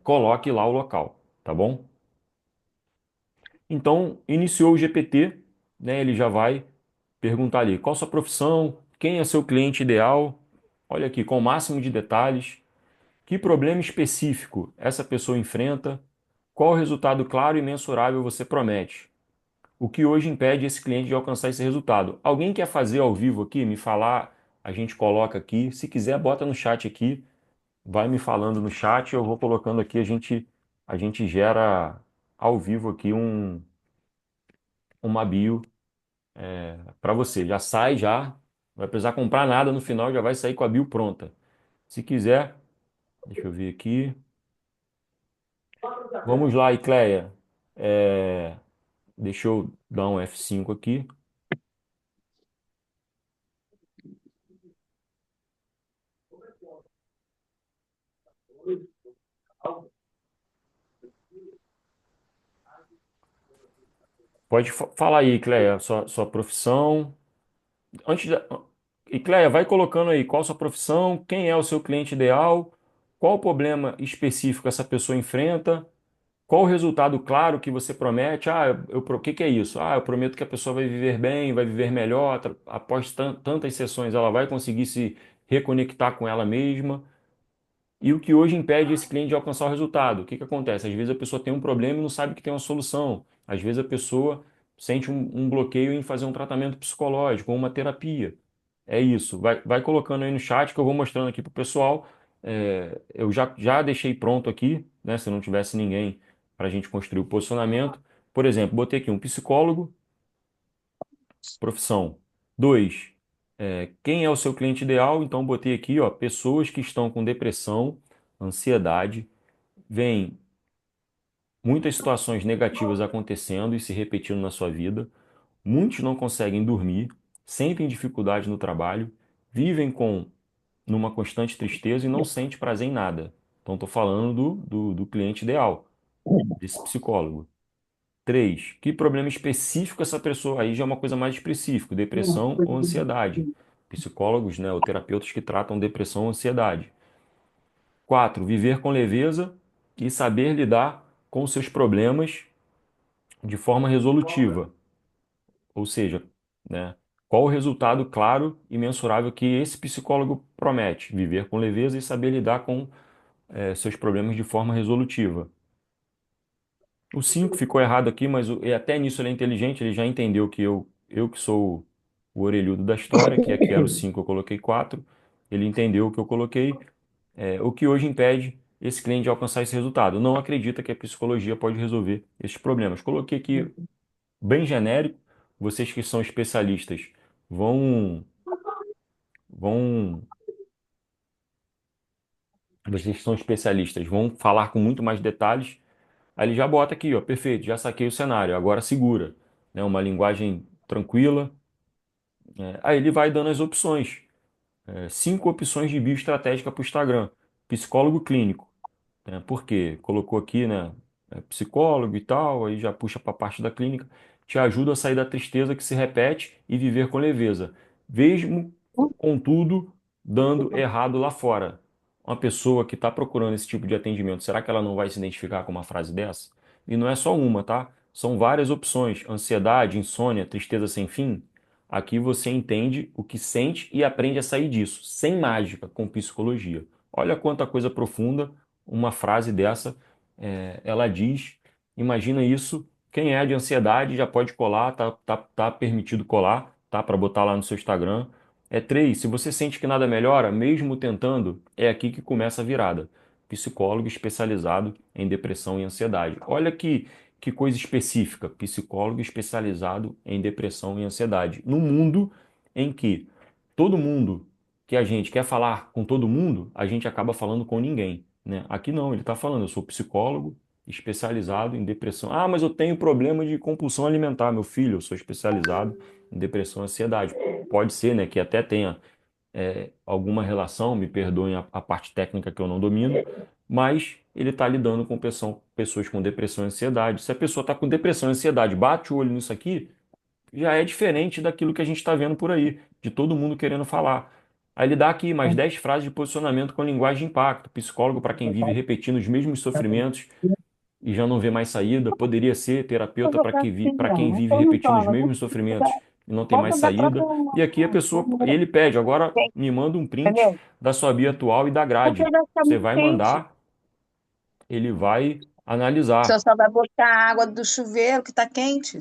coloque lá o local, tá bom? Então, iniciou o GPT, né? Ele já vai perguntar ali qual sua profissão, quem é seu cliente ideal. Olha aqui, com o máximo de detalhes. Que problema específico essa pessoa enfrenta? Qual resultado claro e mensurável você promete? O que hoje impede esse cliente de alcançar esse resultado? Alguém quer fazer ao vivo aqui, me falar? A gente coloca aqui. Se quiser, bota no chat aqui. Vai me falando no chat, eu vou colocando aqui. A gente gera ao vivo aqui uma bio para você. Já sai já, não vai precisar comprar nada no final, já vai sair com a bio pronta. Se quiser, deixa eu ver aqui. Vamos lá, Icleia. É, deixa eu dar um F5 aqui. Pode falar aí, Icleia, sua profissão. Antes da... Icleia, vai colocando aí qual a sua profissão, quem é o seu cliente ideal, qual o problema específico essa pessoa enfrenta. Qual o resultado claro que você promete? O que que é isso? Eu prometo que a pessoa vai viver bem, vai viver melhor, após tantas sessões ela vai conseguir se reconectar com ela mesma. E o que hoje impede esse cliente de alcançar o resultado? O que que acontece? Às vezes a pessoa tem um problema e não sabe que tem uma solução. Às vezes a pessoa sente um bloqueio em fazer um tratamento psicológico ou uma terapia. É isso. Vai colocando aí no chat que eu vou mostrando aqui para o pessoal. Eu já deixei pronto aqui, né? Se não tivesse ninguém para a gente construir o posicionamento. Por exemplo, botei aqui um psicólogo, profissão. Dois, quem é o seu cliente ideal? Então, botei aqui, ó, pessoas que estão com depressão, ansiedade, vem muitas situações negativas acontecendo e se repetindo na sua vida. Muitos não conseguem dormir, sentem dificuldade no trabalho, vivem numa constante tristeza e não sente prazer em nada. Então, estou falando do cliente ideal, desse psicólogo. Três, que problema específico essa pessoa aí já é uma coisa mais específica, depressão ou ansiedade. Psicólogos, né, ou terapeutas que tratam depressão ou ansiedade. Quatro, viver com leveza e saber lidar com os seus problemas de forma resolutiva. Ou seja, né, qual o resultado claro e mensurável que esse psicólogo promete? Viver com leveza e saber lidar com seus problemas de forma resolutiva. O 5 ficou errado aqui, mas e até nisso ele é inteligente, ele já entendeu que eu que sou o orelhudo da história, que aqui era o 5, eu coloquei 4. Ele entendeu o que eu coloquei, o que hoje impede esse cliente de alcançar esse resultado. Não acredita que a psicologia pode resolver esses problemas. Coloquei aqui bem genérico, vocês que são especialistas vão, vão, vocês que são especialistas vão falar com muito mais detalhes. Aí ele já bota aqui, ó, perfeito, já saquei o cenário, agora segura, né? Uma linguagem tranquila. Aí ele vai dando as opções. 5 opções de bioestratégica para o Instagram. Psicólogo clínico, né? Por quê? Colocou aqui, né? Psicólogo e tal, aí já puxa para a parte da clínica. Te ajuda a sair da tristeza que se repete e viver com leveza. Mesmo, contudo, dando errado lá fora. Uma pessoa que está procurando esse tipo de atendimento, será que ela não vai se identificar com uma frase dessa? E não é só uma, tá? São várias opções: ansiedade, insônia, tristeza sem fim. Aqui você entende o que sente e aprende a sair disso, sem mágica, com psicologia. Olha quanta coisa profunda uma frase dessa ela diz. Imagina isso. Quem é de ansiedade já pode colar, tá permitido colar, tá? Para botar lá no seu Instagram. É 3. Se você sente que nada melhora, mesmo tentando, é aqui que começa a virada. Psicólogo especializado em depressão e ansiedade. Olha que coisa específica. Psicólogo especializado em depressão e ansiedade. No mundo em que todo mundo que a gente quer falar com todo mundo, a gente acaba falando com ninguém, né? Aqui não, ele está falando, eu sou psicólogo especializado em depressão. Ah, mas eu tenho problema de compulsão alimentar, meu filho, eu sou especializado em depressão e ansiedade. Pode ser, né, que até tenha alguma relação, me perdoem a parte técnica que eu não domino, mas ele está lidando com pessoas com depressão e ansiedade. Se a pessoa está com depressão e ansiedade, bate o olho nisso aqui, já é diferente daquilo que a gente está vendo por aí, de todo mundo querendo falar. Aí ele dá aqui mais 10 frases de posicionamento com linguagem de impacto. Psicólogo para quem vive repetindo os mesmos sofrimentos e já não vê mais saída. Poderia ser terapeuta para para quem vive repetindo os mesmos sofrimentos e não tem mais saída. E aqui a pessoa, ele pede, agora me manda um print Entendeu? da sua bio atual e da Porque grade. vai ficar Você muito vai quente. mandar, ele vai Você analisar. só vai botar a água do chuveiro que tá quente.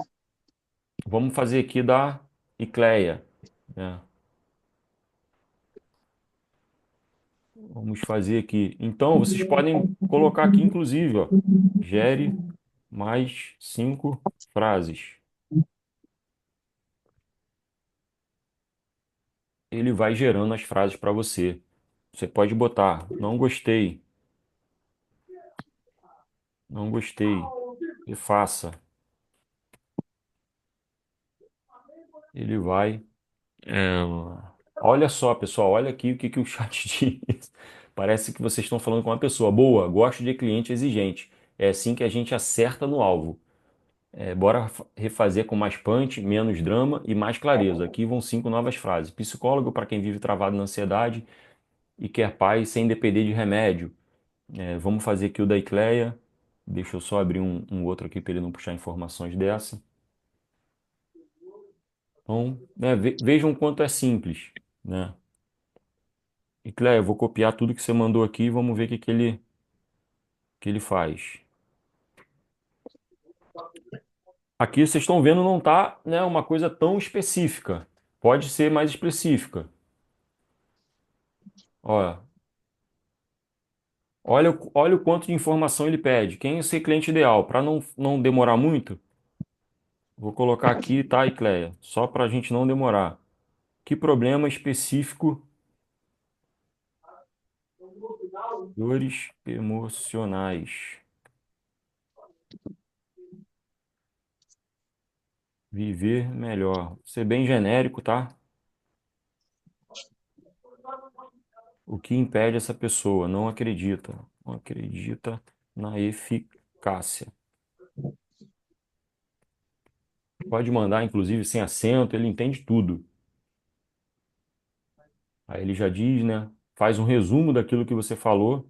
Vamos fazer aqui da Icleia, né? Vamos fazer aqui. Então, vocês podem colocar aqui, inclusive, ó, gere mais 5 frases. Ele vai gerando as frases para você. Você pode botar, não gostei, não gostei, e faça. Ele vai. é, Olha só, pessoal, olha aqui o que que o chat diz. Parece que vocês estão falando com uma pessoa boa, gosto de cliente exigente. É assim que a gente acerta no alvo. Bora refazer com mais punch, menos drama e mais clareza. Aqui vão 5 novas frases. Psicólogo para quem vive travado na ansiedade e quer paz sem depender de remédio. Vamos fazer aqui o da Icleia. Deixa eu só abrir um outro aqui para ele não puxar informações dessa. Então, né, vejam quanto é simples, né? Icleia, eu vou copiar tudo que você mandou aqui e vamos ver o que ele faz. Aqui vocês estão vendo não tá, né, uma coisa tão específica. Pode ser mais específica. Olha, olha o quanto de informação ele pede. Quem é esse cliente ideal? Para não demorar muito, vou colocar aqui, tá, Icleia? Só para a gente não demorar. Que problema específico? Dores emocionais. Viver melhor. Ser bem genérico, tá? O que impede essa pessoa? Não acredita. Não acredita na eficácia. Pode mandar, inclusive, sem acento, ele entende tudo. Aí ele já diz, né? Faz um resumo daquilo que você falou.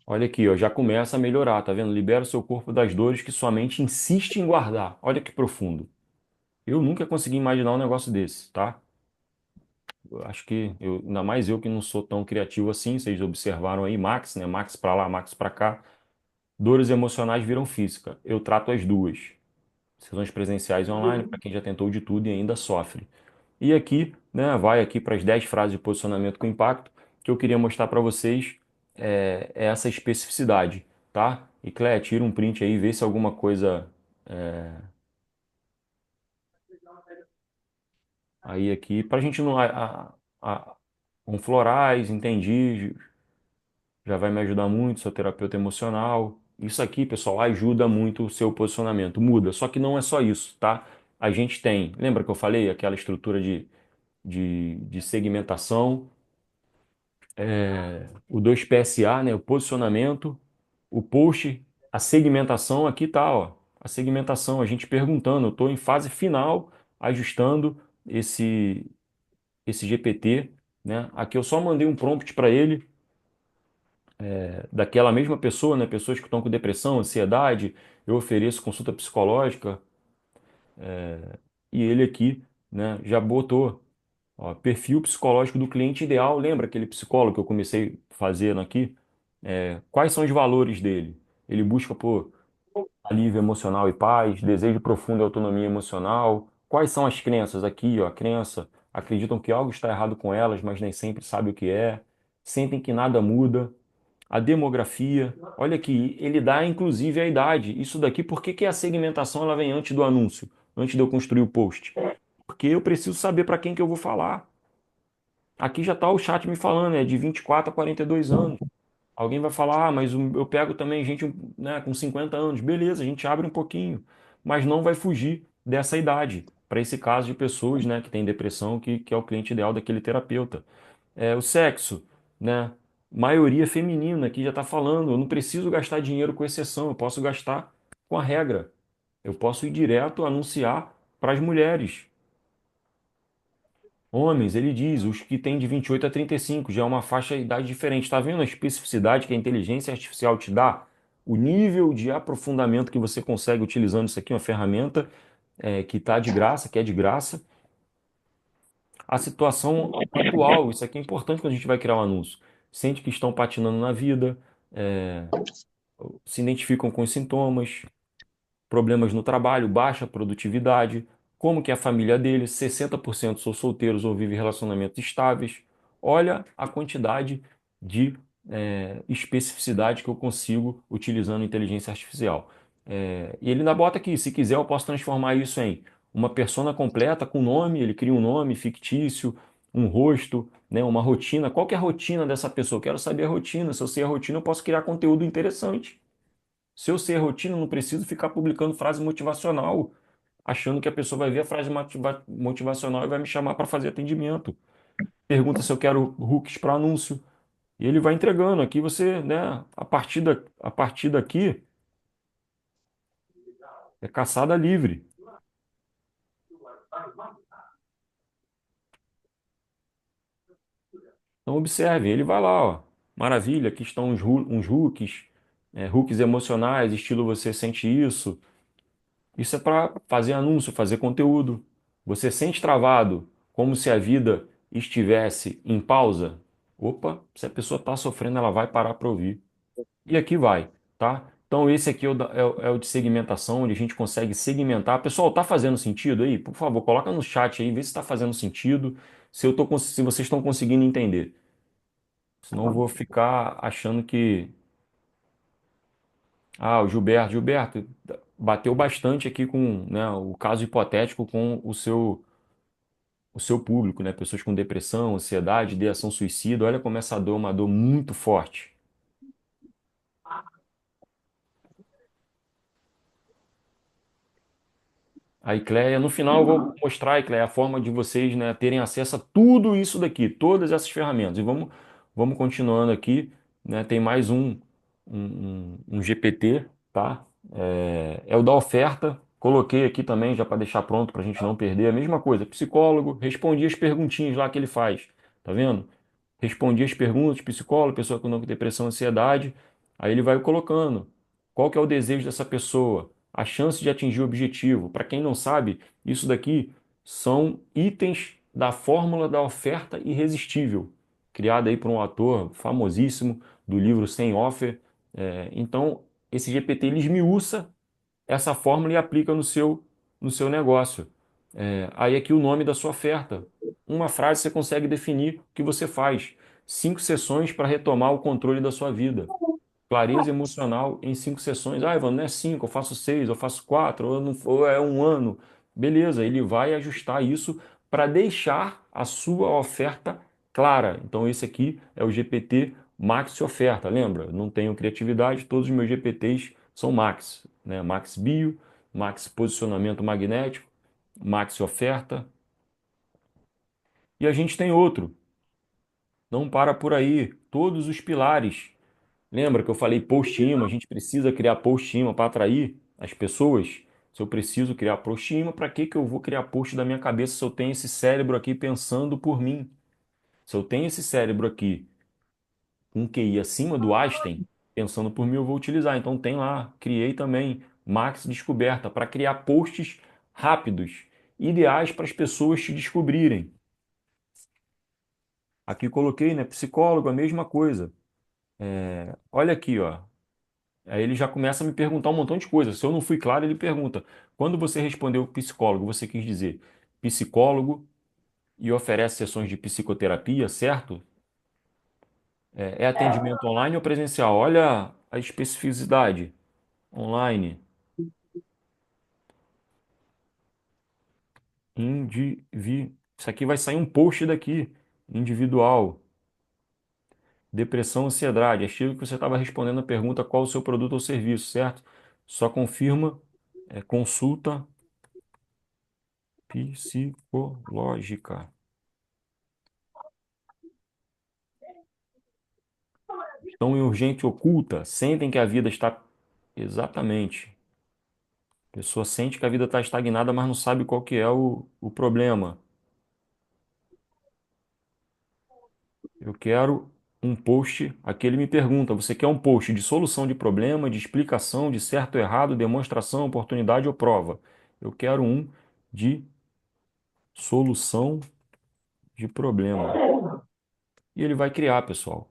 Olha aqui, ó, já começa a melhorar, tá vendo? Libera o seu corpo das dores que sua mente insiste em guardar. Olha que profundo. Eu nunca consegui imaginar um negócio desse, tá? Eu acho que, ainda mais eu que não sou tão criativo assim, vocês observaram aí, Max, né? Max pra lá, Max pra cá. Dores emocionais viram física. Eu trato as duas. Sessões presenciais e online, para quem já tentou de tudo e ainda sofre. E aqui, né, vai aqui para as 10 frases de posicionamento com impacto que eu queria mostrar para vocês é essa especificidade, tá? E Clé, tira um print aí, vê se alguma coisa aí aqui, para a gente não... com florais, entendi, já vai me ajudar muito, sou terapeuta emocional. Isso aqui, pessoal, ajuda muito o seu posicionamento, muda. Só que não é só isso, tá? A gente tem, lembra que eu falei aquela estrutura de segmentação, o 2PSA, né, o posicionamento, o post, a segmentação, aqui tá, ó, a segmentação, a gente perguntando, eu estou em fase final, ajustando esse GPT, né? Aqui eu só mandei um prompt para ele, daquela mesma pessoa, né, pessoas que estão com depressão, ansiedade, eu ofereço consulta psicológica, e ele aqui, né, já botou, ó, perfil psicológico do cliente ideal. Lembra aquele psicólogo que eu comecei fazendo aqui? Quais são os valores dele? Ele busca por alívio emocional e paz, desejo profundo de autonomia emocional, Quais são as crenças? Aqui, ó, a crença, acreditam que algo está errado com elas, mas nem sempre sabem o que é, sentem que nada muda. A demografia, olha aqui, ele dá inclusive a idade. Isso daqui, por que que a segmentação ela vem antes do anúncio, antes de eu construir o post? Porque eu preciso saber para quem que eu vou falar. Aqui já está o chat me falando, é de 24 a 42 anos. Alguém vai falar, ah, mas eu pego também gente, né, com 50 anos. Beleza, a gente abre um pouquinho, mas não vai fugir dessa idade, para esse caso de pessoas, né, que têm depressão, que é o cliente ideal daquele terapeuta. O sexo, né, maioria feminina, aqui já está falando, eu não preciso gastar dinheiro com exceção, eu posso gastar com a regra. Eu posso ir direto anunciar para as mulheres. Homens, ele diz, os que têm de 28 a 35, já é uma faixa de idade diferente. Está vendo a especificidade que a inteligência artificial te dá? O nível de aprofundamento que você consegue utilizando isso aqui, uma ferramenta que está de graça, que é de graça. A situação atual, isso aqui é importante quando a gente vai criar um anúncio. Sente que estão patinando na vida, é, se identificam com os sintomas, problemas no trabalho, baixa produtividade, como que é a família deles, 60% são solteiros ou vivem relacionamentos estáveis. Olha a quantidade de especificidade que eu consigo utilizando inteligência artificial. E ele ainda bota aqui, se quiser eu posso transformar isso em uma persona completa com nome, ele cria um nome fictício, um rosto, né, uma rotina. Qual que é a rotina dessa pessoa? Eu quero saber a rotina. Se eu sei a rotina, eu posso criar conteúdo interessante. Se eu sei a rotina, eu não preciso ficar publicando frase motivacional, achando que a pessoa vai ver a frase motivacional e vai me chamar para fazer atendimento. Pergunta se eu quero hooks para anúncio. E ele vai entregando. Aqui você, né, a partir daqui é caçada livre. Então observe, ele vai lá, ó. Maravilha, aqui estão uns hooks, hooks emocionais, estilo você sente isso. Isso é para fazer anúncio, fazer conteúdo. Você sente travado, como se a vida estivesse em pausa? Opa, se a pessoa está sofrendo, ela vai parar para ouvir. E aqui vai, tá? Então esse aqui é o de segmentação, onde a gente consegue segmentar. Pessoal, tá fazendo sentido aí? Por favor, coloca no chat aí, vê se está fazendo sentido, se vocês estão conseguindo entender. Senão eu vou ficar achando que o Gilberto, bateu bastante aqui com, né, o caso hipotético com o seu público, né? Pessoas com depressão, ansiedade, ideação suicida. Olha como essa dor é uma dor muito forte. A Icleia, no final eu vou mostrar, Icleia, a forma de vocês, né, terem acesso a tudo isso daqui, todas essas ferramentas. E vamos continuando aqui, né? Tem mais um GPT, tá? É o da oferta. Coloquei aqui também já para deixar pronto para a gente não perder. A mesma coisa, psicólogo, respondi as perguntinhas lá que ele faz, tá vendo? Respondi as perguntas, psicólogo, pessoa com depressão, ansiedade. Aí ele vai colocando qual que é o desejo dessa pessoa, a chance de atingir o objetivo. Para quem não sabe, isso daqui são itens da fórmula da oferta irresistível, criada aí por um ator famosíssimo do livro Sem Offer. Então, esse GPT ele esmiuça essa fórmula e aplica no seu negócio. Aí aqui o nome da sua oferta. Uma frase você consegue definir o que você faz. 5 sessões para retomar o controle da sua vida. Clareza emocional em 5 sessões. Ah, Ivan, não é 5, eu faço 6, eu faço 4, ou, ou é um ano. Beleza, ele vai ajustar isso para deixar a sua oferta clara. Então, esse aqui é o GPT Max Oferta. Lembra? Não tenho criatividade, todos os meus GPTs são Max, né? Max Bio, Max Posicionamento Magnético, Max Oferta. E a gente tem outro. Não para por aí. Todos os pilares. Lembra que eu falei post-image? A gente precisa criar post-image para atrair as pessoas. Se eu preciso criar post-image, para que que eu vou criar post da minha cabeça se eu tenho esse cérebro aqui pensando por mim? Se eu tenho esse cérebro aqui com QI acima do Einstein, pensando por mim, eu vou utilizar. Então tem lá, criei também Max Descoberta para criar posts rápidos, ideais para as pessoas te descobrirem. Aqui coloquei, né? Psicólogo, a mesma coisa. Olha aqui, ó. Aí ele já começa a me perguntar um montão de coisas. Se eu não fui claro, ele pergunta: quando você respondeu psicólogo, você quis dizer psicólogo e oferece sessões de psicoterapia, certo? É atendimento online ou presencial? Olha a especificidade. Online. Isso aqui vai sair um post daqui. Individual. Depressão, ansiedade. Achei que você estava respondendo a pergunta qual o seu produto ou serviço, certo? Só confirma. Consulta psicológica. Estão em urgente oculta. Sentem que a vida está. Exatamente. A pessoa sente que a vida está estagnada, mas não sabe qual que é o problema. Eu quero um post. Aqui ele me pergunta: você quer um post de solução de problema, de explicação, de certo ou errado, demonstração, oportunidade ou prova? Eu quero um de solução de problema. E ele vai criar, pessoal.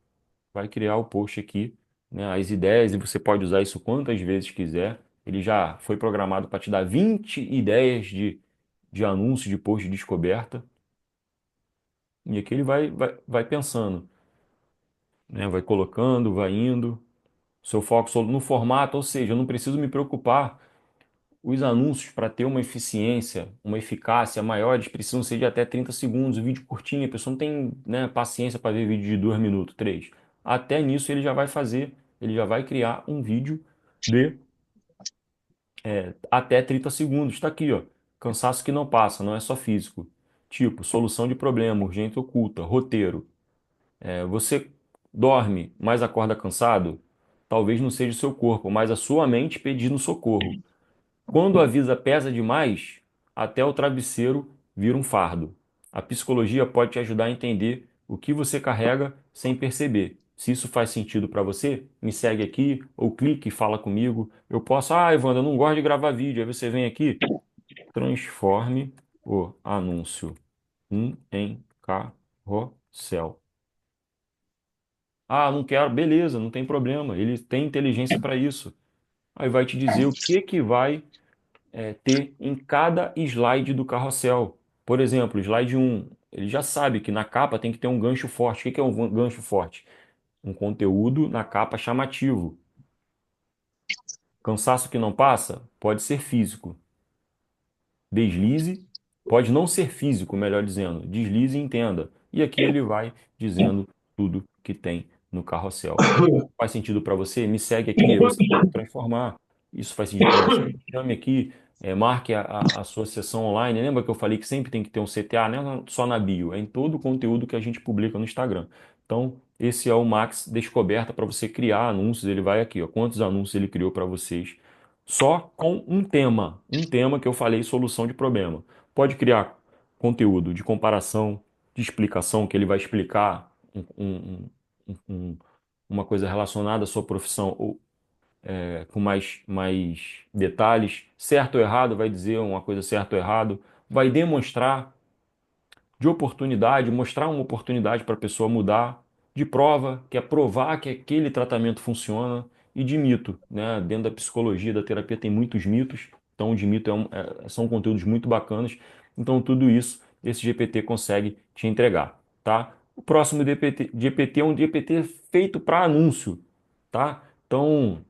Vai criar o post aqui, né, as ideias, e você pode usar isso quantas vezes quiser. Ele já foi programado para te dar 20 ideias de anúncio, de post de descoberta. E aqui ele vai pensando, né, vai colocando, vai indo. Seu foco só no formato, ou seja, eu não preciso me preocupar. Os anúncios, para ter uma eficiência, uma eficácia maior, eles precisam ser de até 30 segundos. O vídeo curtinho, a pessoa não tem, né, paciência para ver vídeo de 2 minutos, 3. Até nisso ele já vai fazer, ele já vai criar um vídeo de até 30 segundos. Está aqui, ó. Cansaço que não passa, não é só físico. Tipo, solução de problema, urgente oculta, roteiro. Você dorme, mas acorda cansado? Talvez não seja o seu corpo, mas a sua mente pedindo socorro. Quando a vida pesa demais, até o travesseiro vira um fardo. A psicologia pode te ajudar a entender o que você carrega sem perceber. Se isso faz sentido para você, me segue aqui ou clique e fala comigo. Eu posso, Evandro, eu não gosto de gravar vídeo. Aí você vem aqui, transforme o anúncio em carrossel. Não quero, beleza, não tem problema. Ele tem inteligência para isso. Aí vai te dizer o que que vai ter em cada slide do carrossel. Por exemplo, slide um, ele já sabe que na capa tem que ter um gancho forte. O que que é um gancho forte? Um conteúdo na capa chamativo. Cansaço que não passa? Pode ser físico. Deslize, pode não ser físico, melhor dizendo. Deslize e entenda. E aqui ele vai dizendo tudo que tem no carrossel. Faz sentido para você? Me segue aqui, aí você pode transformar. Isso faz sentido para você? Chame aqui, marque a sua sessão online. Lembra que eu falei que sempre tem que ter um CTA, não é só na bio, é em todo o conteúdo que a gente publica no Instagram. Então, esse é o Max Descoberta para você criar anúncios. Ele vai aqui, ó, quantos anúncios ele criou para vocês, só com um tema que eu falei, solução de problema. Pode criar conteúdo de comparação, de explicação, que ele vai explicar um, uma coisa relacionada à sua profissão ou com mais detalhes, certo ou errado, vai dizer uma coisa certo ou errado, vai demonstrar de oportunidade, mostrar uma oportunidade para a pessoa mudar, de prova, que é provar que aquele tratamento funciona, e de mito, né? Dentro da psicologia, da terapia tem muitos mitos, então de mito são conteúdos muito bacanas, então tudo isso esse GPT consegue te entregar, tá? O próximo GPT é um GPT feito para anúncio, tá? Então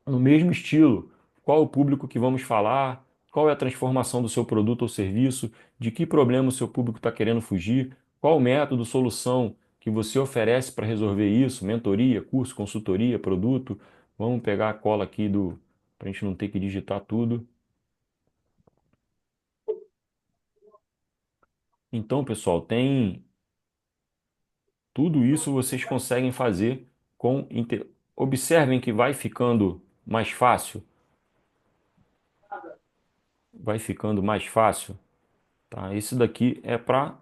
no mesmo estilo. Qual o público que vamos falar? Qual é a transformação do seu produto ou serviço? De que problema o seu público está querendo fugir? Qual o método, solução que você oferece para resolver isso? Mentoria, curso, consultoria, produto? Vamos pegar a cola aqui para a gente não ter que digitar tudo. Então, pessoal, tem tudo isso vocês conseguem fazer com. Observem que vai ficando mais fácil. Vai ficando mais fácil. Tá? Esse daqui é para.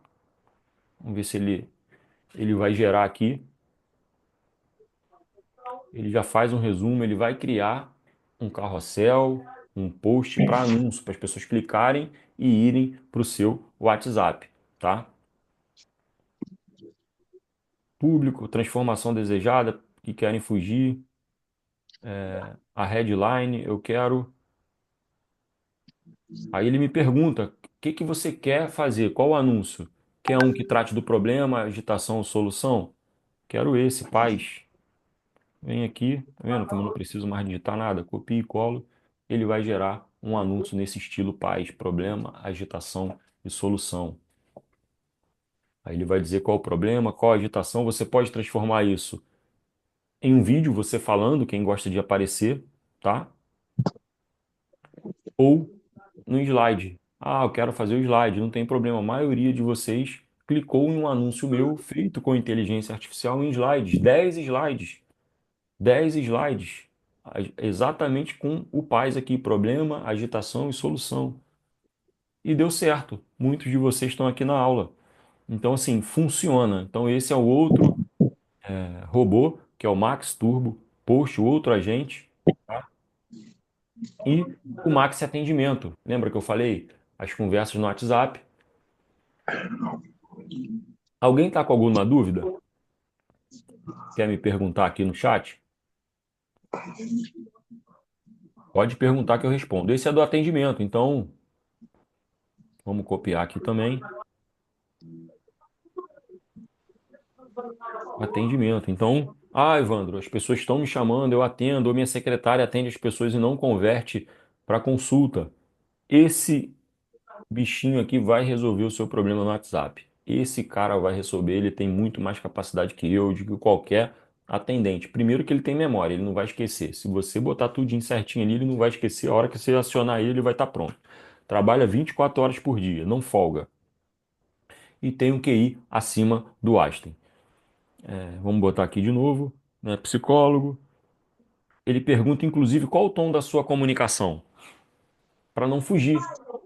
Vamos ver se ele vai gerar aqui. Ele já faz um resumo, ele vai criar um carrossel, um post para anúncio, para as pessoas clicarem e irem para o seu WhatsApp, tá? Público, transformação desejada, que querem fugir. a headline, eu quero. Aí ele me pergunta: o que que você quer fazer? Qual o anúncio? Quer um que trate do problema, agitação ou solução? Quero esse, paz. Vem aqui, tá vendo como eu não preciso mais digitar nada? Copio e colo. Ele vai gerar um anúncio nesse estilo paz, problema, agitação e solução. Aí ele vai dizer qual o problema, qual a agitação. Você pode transformar isso em um vídeo, você falando, quem gosta de aparecer, tá? Ou no slide. Ah, eu quero fazer o slide, não tem problema. A maioria de vocês clicou em um anúncio meu feito com inteligência artificial em slides, 10 slides, 10 slides, exatamente com o paz aqui, problema, agitação e solução. E deu certo. Muitos de vocês estão aqui na aula. Então, assim, funciona. Então, esse é o outro robô, que é o Max Turbo, Post, o outro agente, tá? E o Max Atendimento. Lembra que eu falei? As conversas no WhatsApp. Alguém está com alguma dúvida? Quer me perguntar aqui no chat? Pode perguntar que eu respondo. Esse é do atendimento, então vamos copiar aqui também. Atendimento. Então, Evandro, as pessoas estão me chamando, eu atendo, ou minha secretária atende as pessoas e não converte para consulta. Esse bichinho aqui vai resolver o seu problema no WhatsApp. Esse cara vai resolver, ele tem muito mais capacidade que eu, de que qualquer atendente. Primeiro que ele tem memória, ele não vai esquecer. Se você botar tudinho certinho ali, ele não vai esquecer. A hora que você acionar ele, ele vai estar pronto. Trabalha 24 horas por dia, não folga. E tem um QI acima do Einstein. Vamos botar aqui de novo, né? Psicólogo. Ele pergunta, inclusive, qual o tom da sua comunicação, para não fugir.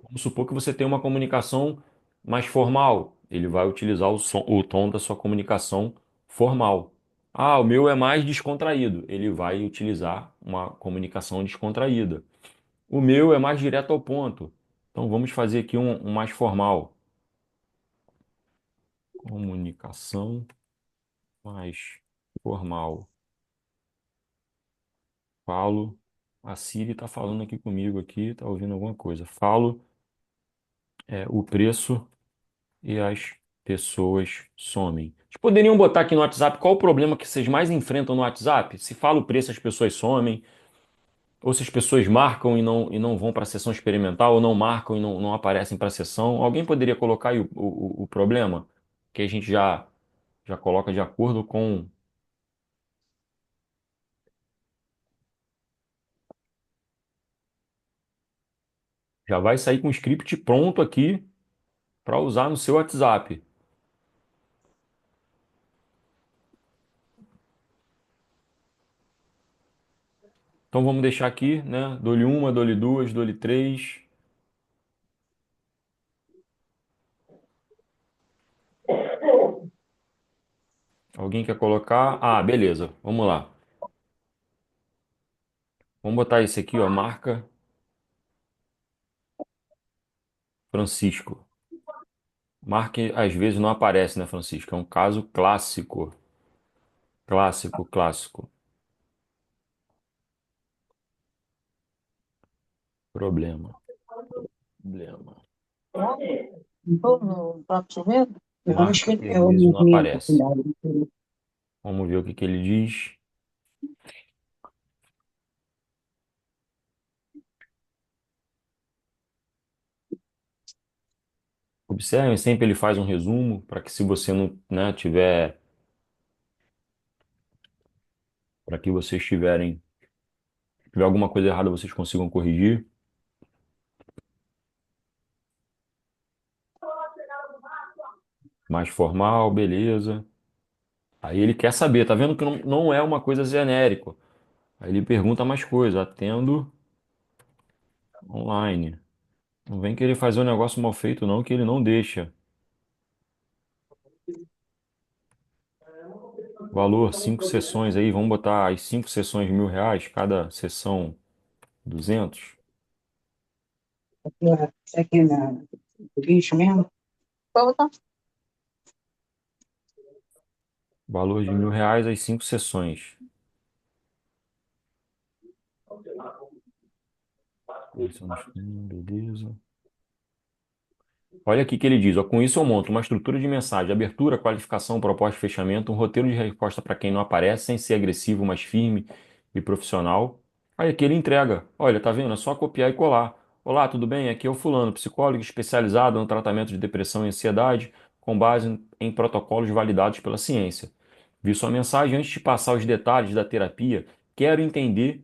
Vamos supor que você tem uma comunicação mais formal. Ele vai utilizar o tom da sua comunicação formal. Ah, o meu é mais descontraído. Ele vai utilizar uma comunicação descontraída. O meu é mais direto ao ponto. Então vamos fazer aqui um mais formal. Comunicação mais formal. Falo. A Siri está falando aqui comigo aqui, está ouvindo alguma coisa. Falo o preço e as pessoas somem. Vocês poderiam botar aqui no WhatsApp qual o problema que vocês mais enfrentam no WhatsApp? Se fala o preço, as pessoas somem, ou se as pessoas marcam e não vão para a sessão experimental, ou não marcam e não aparecem para a sessão. Alguém poderia colocar aí o problema? Que a gente já coloca de acordo com. Já vai sair com o script pronto aqui para usar no seu WhatsApp. Então vamos deixar aqui, né? Dou-lhe uma, dou-lhe duas, dou-lhe três. Alguém quer colocar? Ah, beleza. Vamos lá. Vamos botar esse aqui, ó. Marca Francisco. Marque às vezes não aparece, né, Francisco? É um caso clássico. Clássico, clássico. Problema. Problema. No próprio chuveiro? Eu acho Marca que que às é o vezes não movimento, aparece. cuidado. Vamos ver o que que ele diz. Observem, sempre ele faz um resumo para que se você não, né, tiver, para que vocês tiver alguma coisa errada, vocês consigam corrigir. Mais formal, beleza. Aí ele quer saber, tá vendo que não é uma coisa genérico. Aí ele pergunta mais coisa, atendo online. Não vem querer fazer um negócio mal feito, não, que ele não deixa. Valor, 5 sessões aí, vamos botar as 5 sessões de R$ 1.000, cada sessão 200. Isso aqui na lixo mesmo? Vou botar. Valor de R$ 1.000, as 5 sessões. Posiciona beleza. Olha aqui que ele diz, ó, com isso eu monto uma estrutura de mensagem, abertura, qualificação, proposta e fechamento, um roteiro de resposta para quem não aparece, sem ser agressivo, mas firme e profissional. Aí aqui ele entrega. Olha, tá vendo? É só copiar e colar. Olá, tudo bem? Aqui é o fulano, psicólogo especializado no tratamento de depressão e ansiedade, com base em protocolos validados pela ciência. Vi sua mensagem antes de passar os detalhes da terapia. Quero entender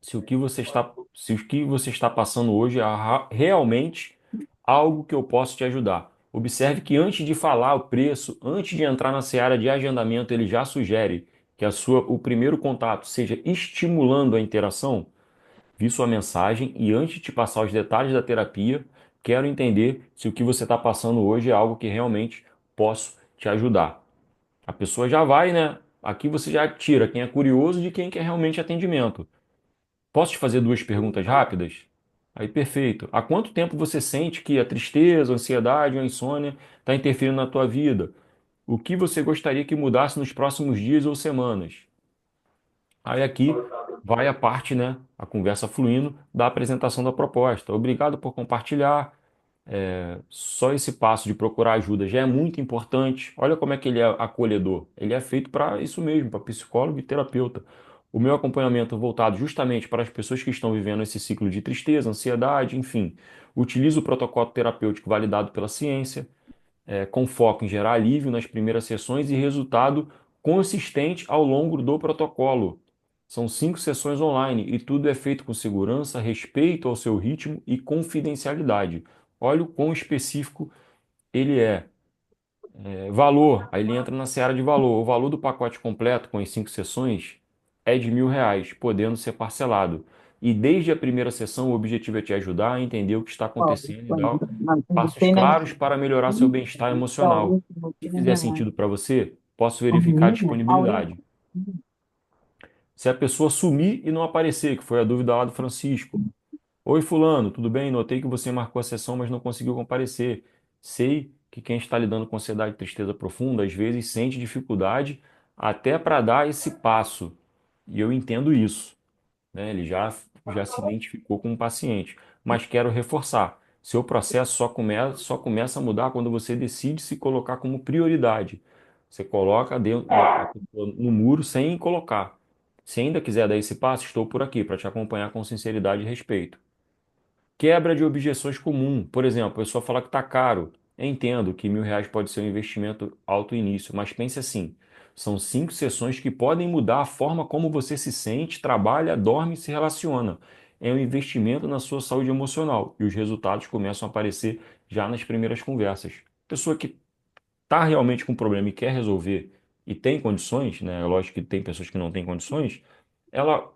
se o que você está passando hoje é realmente algo que eu posso te ajudar. Observe que antes de falar o preço, antes de entrar na seara de agendamento, ele já sugere que o primeiro contato seja estimulando a interação. Vi sua mensagem e antes de te passar os detalhes da terapia, quero entender se o que você está passando hoje é algo que realmente posso te ajudar. A pessoa já vai, né? Aqui você já tira quem é curioso de quem quer realmente atendimento. Posso te fazer duas perguntas rápidas? Aí, perfeito. Há quanto tempo você sente que a tristeza, a ansiedade ou a insônia está interferindo na tua vida? O que você gostaria que mudasse nos próximos dias ou semanas? Aí aqui vai a parte, né, a conversa fluindo da apresentação da proposta. Obrigado por compartilhar. Só esse passo de procurar ajuda já é muito importante. Olha como é que ele é acolhedor. Ele é feito para isso mesmo, para psicólogo e terapeuta. O meu acompanhamento voltado justamente para as pessoas que estão vivendo esse ciclo de tristeza, ansiedade, enfim. Utilizo o protocolo terapêutico validado pela ciência, com foco em gerar alívio nas primeiras sessões e resultado consistente ao longo do protocolo. São 5 sessões online e tudo é feito com segurança, respeito ao seu ritmo e confidencialidade. Olha o quão específico ele é. Valor, aí ele entra na seara de valor. O valor do pacote completo com as 5 sessões é de R$ 1.000, podendo ser parcelado. E desde a primeira sessão, o objetivo é te ajudar a entender o que está Ó, acontecendo e dar quando mantém passos cena claros para melhorar seu bem-estar da emocional. última Se cena fizer da mãe. sentido para você, posso A verificar a menina, disponibilidade. Se a pessoa sumir e não aparecer, que foi a dúvida lá do Francisco. Oi, fulano, tudo bem? Notei que você marcou a sessão, mas não conseguiu comparecer. Sei que quem está lidando com ansiedade e tristeza profunda, às vezes sente dificuldade até para dar esse passo. E eu entendo isso, né? Ele já se identificou como paciente. Mas quero reforçar: seu processo só começa a mudar quando você decide se colocar como prioridade. Você coloca a pessoa no muro sem colocar. Se ainda quiser dar esse passo, estou por aqui para te acompanhar com sinceridade e respeito. Quebra de objeções comum. Por exemplo, a pessoa fala que está caro. Eu entendo que R$ 1.000 pode ser um investimento alto início, mas pense assim: são 5 sessões que podem mudar a forma como você se sente, trabalha, dorme e se relaciona. É um investimento na sua saúde emocional e os resultados começam a aparecer já nas primeiras conversas. Pessoa que está realmente com um problema e quer resolver e tem condições, né? É lógico que tem pessoas que não têm condições.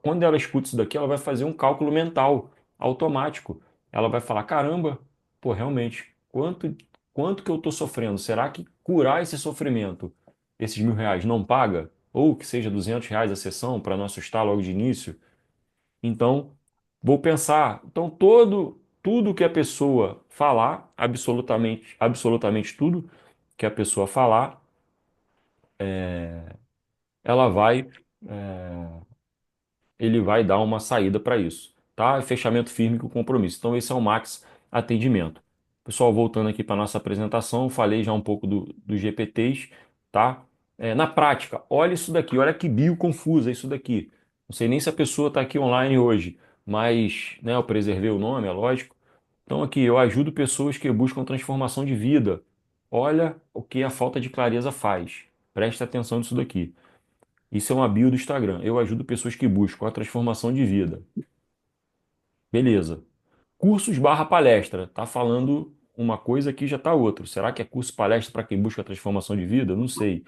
Quando ela escuta isso daqui, ela vai fazer um cálculo mental automático. Ela vai falar: caramba, pô, realmente, quanto que eu estou sofrendo? Será que curar esse sofrimento, esses R$ 1.000, não paga? Ou que seja R$ 200 a sessão para não assustar logo de início? Então, vou pensar. Então, tudo que a pessoa falar, absolutamente tudo que a pessoa falar, ela vai, ele vai dar uma saída para isso, tá? Fechamento firme com compromisso. Então, esse é o Max Atendimento. Pessoal, voltando aqui para nossa apresentação, falei já um pouco dos GPTs, tá? Na prática, olha isso daqui, olha que bio confusa isso daqui. Não sei nem se a pessoa está aqui online hoje, mas, né, eu preservei o nome, é lógico. Então, aqui, eu ajudo pessoas que buscam transformação de vida. Olha o que a falta de clareza faz. Presta atenção nisso daqui. Isso é uma bio do Instagram. Eu ajudo pessoas que buscam a transformação de vida. Beleza. Cursos barra palestra. Tá falando uma coisa aqui, já tá outra. Será que é curso palestra para quem busca a transformação de vida? Não sei.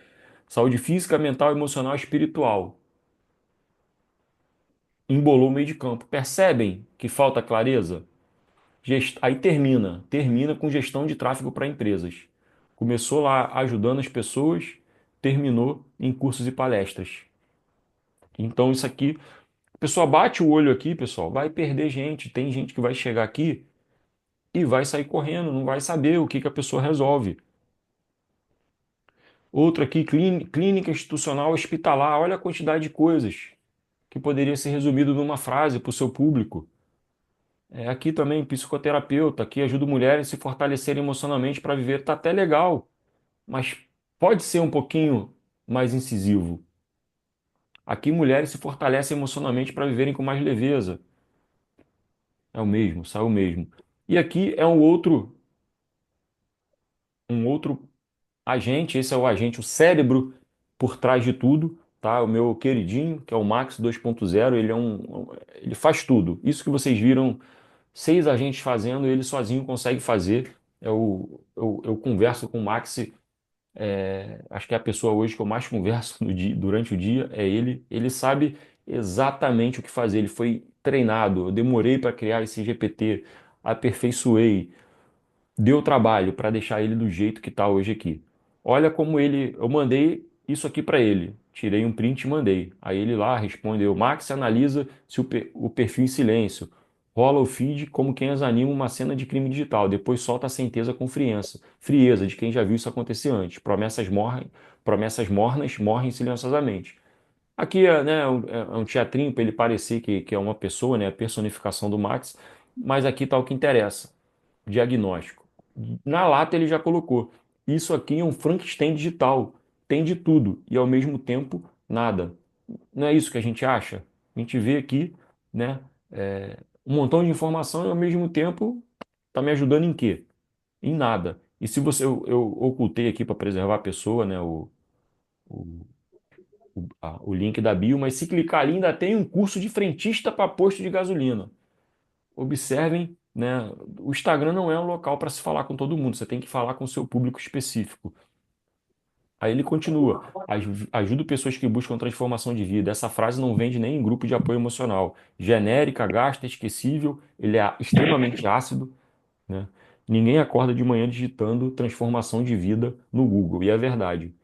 Saúde física, mental, emocional e espiritual. Embolou o meio de campo. Percebem que falta clareza? Aí termina com gestão de tráfego para empresas. Começou lá ajudando as pessoas, terminou em cursos e palestras. Então isso aqui, a pessoa bate o olho aqui, pessoal, vai perder gente. Tem gente que vai chegar aqui e vai sair correndo, não vai saber o que que a pessoa resolve. Outro aqui, clínica institucional hospitalar. Olha a quantidade de coisas. que poderia ser resumido numa frase para o seu público. Aqui também, psicoterapeuta, aqui ajuda mulheres a se fortalecerem emocionalmente para viver. Tá até legal, mas pode ser um pouquinho mais incisivo. Aqui mulheres se fortalecem emocionalmente para viverem com mais leveza. É o mesmo, sai o mesmo. E aqui é um outro agente, esse é o agente, o cérebro por trás de tudo, tá? O meu queridinho, que é o Max 2.0, ele faz tudo. Isso que vocês viram, 6 agentes fazendo, ele sozinho consegue fazer. Eu converso com o Max, acho que é a pessoa hoje que eu mais converso durante o dia, é ele. Ele sabe exatamente o que fazer, ele foi treinado. Eu demorei para criar esse GPT, aperfeiçoei, deu trabalho para deixar ele do jeito que está hoje aqui. Olha como ele, eu mandei isso aqui para ele, tirei um print e mandei. Aí ele lá respondeu: Max analisa se o perfil em silêncio, rola o feed como quem exanima uma cena de crime digital, depois solta a sentença com frieza de quem já viu isso acontecer antes. Promessas mornas morrem silenciosamente. Aqui né, é um teatrinho para ele parecer que é uma pessoa, né, a personificação do Max, mas aqui está o que interessa: diagnóstico. Na lata ele já colocou. Isso aqui é um Frankenstein digital. Tem de tudo e ao mesmo tempo nada. Não é isso que a gente acha? A gente vê aqui, né, um montão de informação e ao mesmo tempo está me ajudando em quê? Em nada. E se você, eu ocultei aqui para preservar a pessoa, né, o, o link da bio, mas se clicar ali ainda tem um curso de frentista para posto de gasolina. Observem, né? O Instagram não é um local para se falar com todo mundo, você tem que falar com o seu público específico. Aí ele continua: Ajudo pessoas que buscam transformação de vida. Essa frase não vende nem em grupo de apoio emocional. Genérica, gasta, esquecível, ele é extremamente ácido, né? Ninguém acorda de manhã digitando transformação de vida no Google, e é verdade.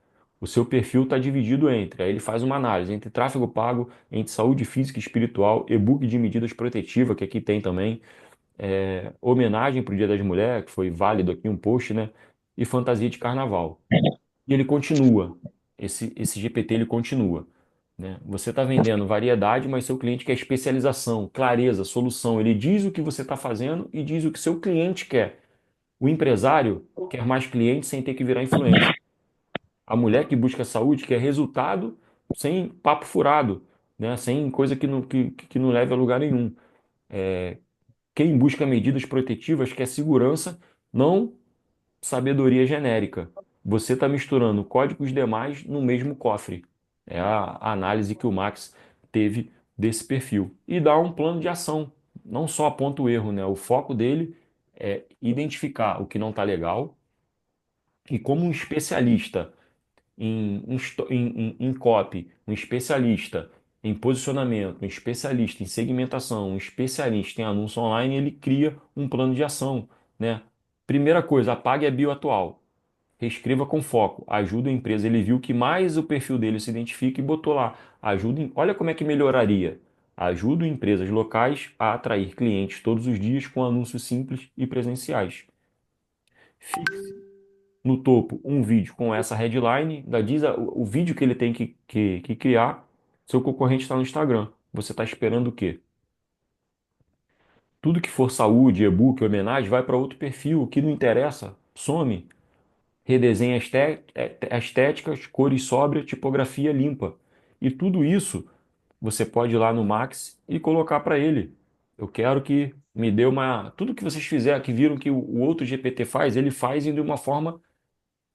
O seu perfil está dividido aí ele faz uma análise entre tráfego pago, entre saúde física e espiritual, e-book de medidas protetivas, que aqui tem também, homenagem para o Dia das Mulheres, que foi válido aqui um post, né? E fantasia de carnaval. E ele continua, esse GPT ele continua, né? Você está vendendo variedade, mas seu cliente quer especialização, clareza, solução. Ele diz o que você está fazendo e diz o que seu cliente quer. O empresário quer mais clientes sem ter que virar influencer. A mulher que busca saúde quer resultado sem papo furado, né? Sem coisa que não leve a lugar nenhum. Quem busca medidas protetivas quer segurança, não sabedoria genérica. Você está misturando códigos demais no mesmo cofre. É a análise que o Max teve desse perfil. E dá um plano de ação. Não só aponta o erro, né? O foco dele é identificar o que não está legal e, como um especialista em copy, um especialista em posicionamento, um especialista em segmentação, um especialista em anúncio online, ele cria um plano de ação, né? Primeira coisa, apague a bio atual. Reescreva com foco. Ajuda a empresa. Ele viu que mais o perfil dele se identifica e botou lá. Olha como é que melhoraria. Ajuda empresas locais a atrair clientes todos os dias com anúncios simples e presenciais. Fixe no topo um vídeo com essa headline, diz o vídeo que ele tem que criar. Seu concorrente está no Instagram. Você está esperando o quê? Tudo que for saúde, e-book, homenagem, vai para outro perfil. O que não interessa, some. Redesenha estéticas, cores sóbrias, tipografia limpa. E tudo isso você pode ir lá no Max e colocar para ele. Eu quero que me dê uma. Tudo que vocês fizeram, que viram que o outro GPT faz, ele faz de uma forma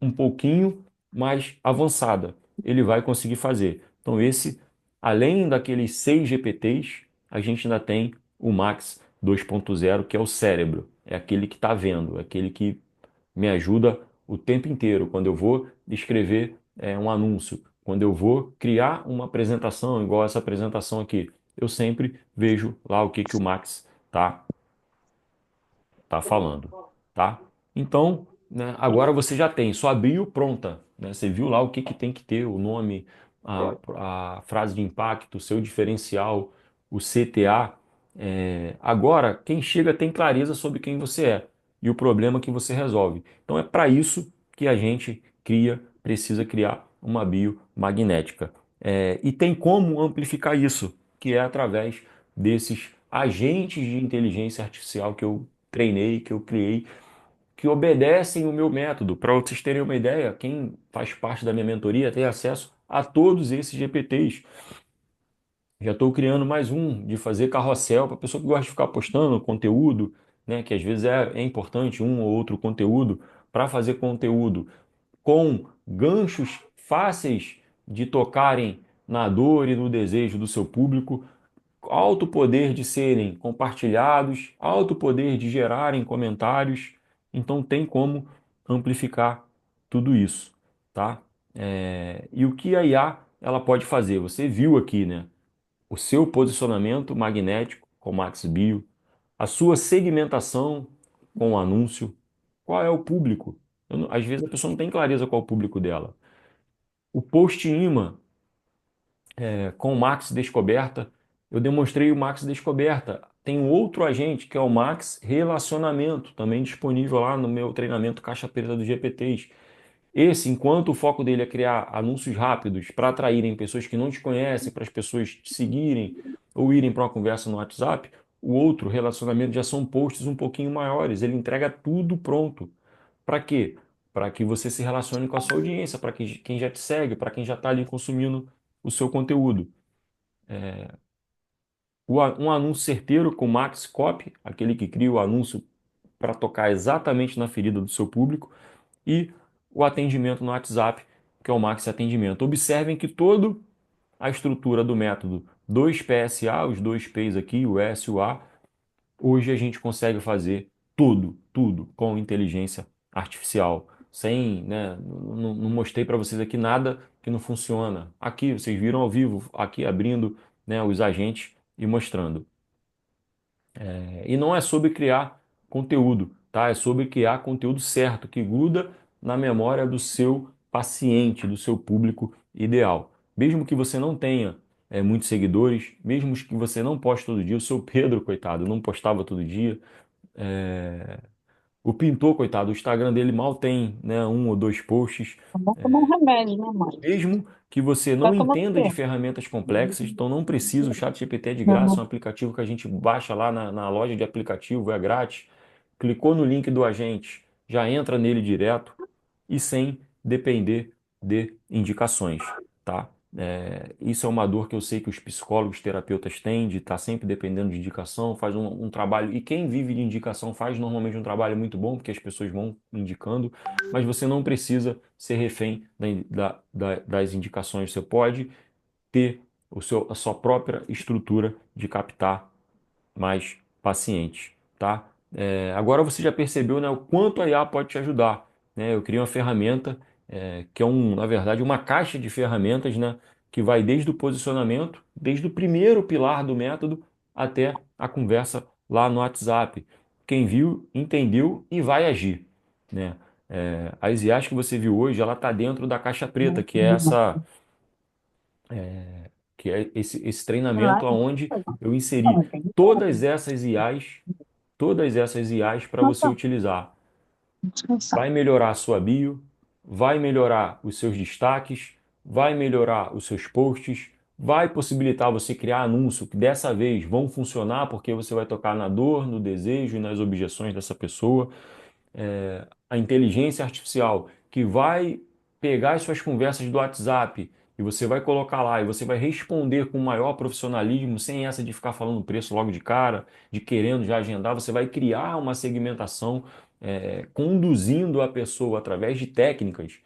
um pouquinho mais avançada. Ele vai conseguir fazer. Então, além daqueles 6 GPTs, a gente ainda tem o Max 2.0, que é o cérebro. É aquele que está vendo, é aquele que me ajuda o tempo inteiro. Quando eu vou escrever um anúncio, quando eu vou criar uma apresentação, igual essa apresentação aqui, eu sempre vejo lá o que o Max tá falando, tá? Então, né, agora você já tem sua bio pronta, né? Você viu lá o que tem que ter, o nome, a frase de impacto, o seu diferencial, o CTA. Agora, quem chega tem clareza sobre quem você é e o problema que você resolve. Então, é para isso que a gente precisa criar uma bio magnética. E tem como amplificar isso. que é através desses agentes de inteligência artificial que eu treinei, que eu criei, que obedecem o meu método. Para vocês terem uma ideia, quem faz parte da minha mentoria tem acesso a todos esses GPTs. Já estou criando mais um de fazer carrossel para pessoa que gosta de ficar postando conteúdo, né? Que às vezes é importante um ou outro conteúdo para fazer conteúdo com ganchos fáceis de tocarem na dor e no desejo do seu público, alto poder de serem compartilhados, alto poder de gerarem comentários. Então tem como amplificar tudo isso, tá? E o que a IA ela pode fazer? Você viu aqui, né? O seu posicionamento magnético com Max Bio, a sua segmentação com o anúncio, qual é o público? Às vezes a pessoa não tem clareza qual é o público dela. O post imã com o Max Descoberta, eu demonstrei o Max Descoberta. Tem um outro agente que é o Max Relacionamento, também disponível lá no meu treinamento Caixa Preta dos GPTs. Esse, enquanto o foco dele é criar anúncios rápidos para atraírem pessoas que não te conhecem, para as pessoas te seguirem ou irem para uma conversa no WhatsApp, o outro relacionamento já são posts um pouquinho maiores. Ele entrega tudo pronto. Para quê? Para que você se relacione com a sua audiência, para quem já te segue, para quem já está ali consumindo o seu conteúdo. Um anúncio certeiro com Max Copy, aquele que cria o anúncio para tocar exatamente na ferida do seu público, e o atendimento no WhatsApp, que é o Max Atendimento. Observem que toda a estrutura do método 2PSA, os dois P's aqui, o S e o A, hoje a gente consegue fazer tudo com inteligência artificial. Sem, né, não mostrei para vocês aqui nada que não funciona. Aqui, vocês viram ao vivo, aqui abrindo, né, os agentes e mostrando. E não é sobre criar conteúdo, tá? É sobre criar conteúdo certo, que gruda na memória do seu paciente, do seu público ideal. Mesmo que você não tenha muitos seguidores, mesmo que você não poste todo dia, o seu Pedro, coitado, não postava todo dia. É, O pintor, coitado, o Instagram dele mal tem, né, um ou dois posts. Vai tomar um remédio, né, mãe? Mesmo que você não Vai tomar o entenda de quê? ferramentas complexas, então não precisa, o ChatGPT é de graça, é um Uhum. aplicativo que a gente baixa lá na loja de aplicativo, é grátis. Clicou no link do agente, já entra nele direto e sem depender de indicações, tá? Isso é uma dor que eu sei que os psicólogos, terapeutas têm, de estar sempre dependendo de indicação, faz um trabalho, e quem vive de indicação faz normalmente um trabalho muito bom, porque as pessoas vão indicando, mas você não precisa ser refém das indicações, você pode ter a sua própria estrutura de captar mais pacientes, tá? Agora você já percebeu, né, o quanto a IA pode te ajudar, né? Eu criei uma ferramenta que é na verdade, uma caixa de ferramentas, né, que vai desde o posicionamento, desde o primeiro pilar do método até a conversa lá no WhatsApp. Quem viu, entendeu e vai agir, né? As IAs que você viu hoje, ela está dentro da caixa preta, que é esse treinamento aonde eu inseri todas essas IAs, todas essas IAs para você Nossa, utilizar. descansar. Vai melhorar a sua bio, vai melhorar os seus destaques, vai melhorar os seus posts, vai possibilitar você criar anúncios que dessa vez vão funcionar porque você vai tocar na dor, no desejo e nas objeções dessa pessoa. A inteligência artificial que vai pegar as suas conversas do WhatsApp e você vai colocar lá e você vai responder com maior profissionalismo, sem essa de ficar falando preço logo de cara, de querendo já agendar, você vai criar uma segmentação, conduzindo a pessoa através de técnicas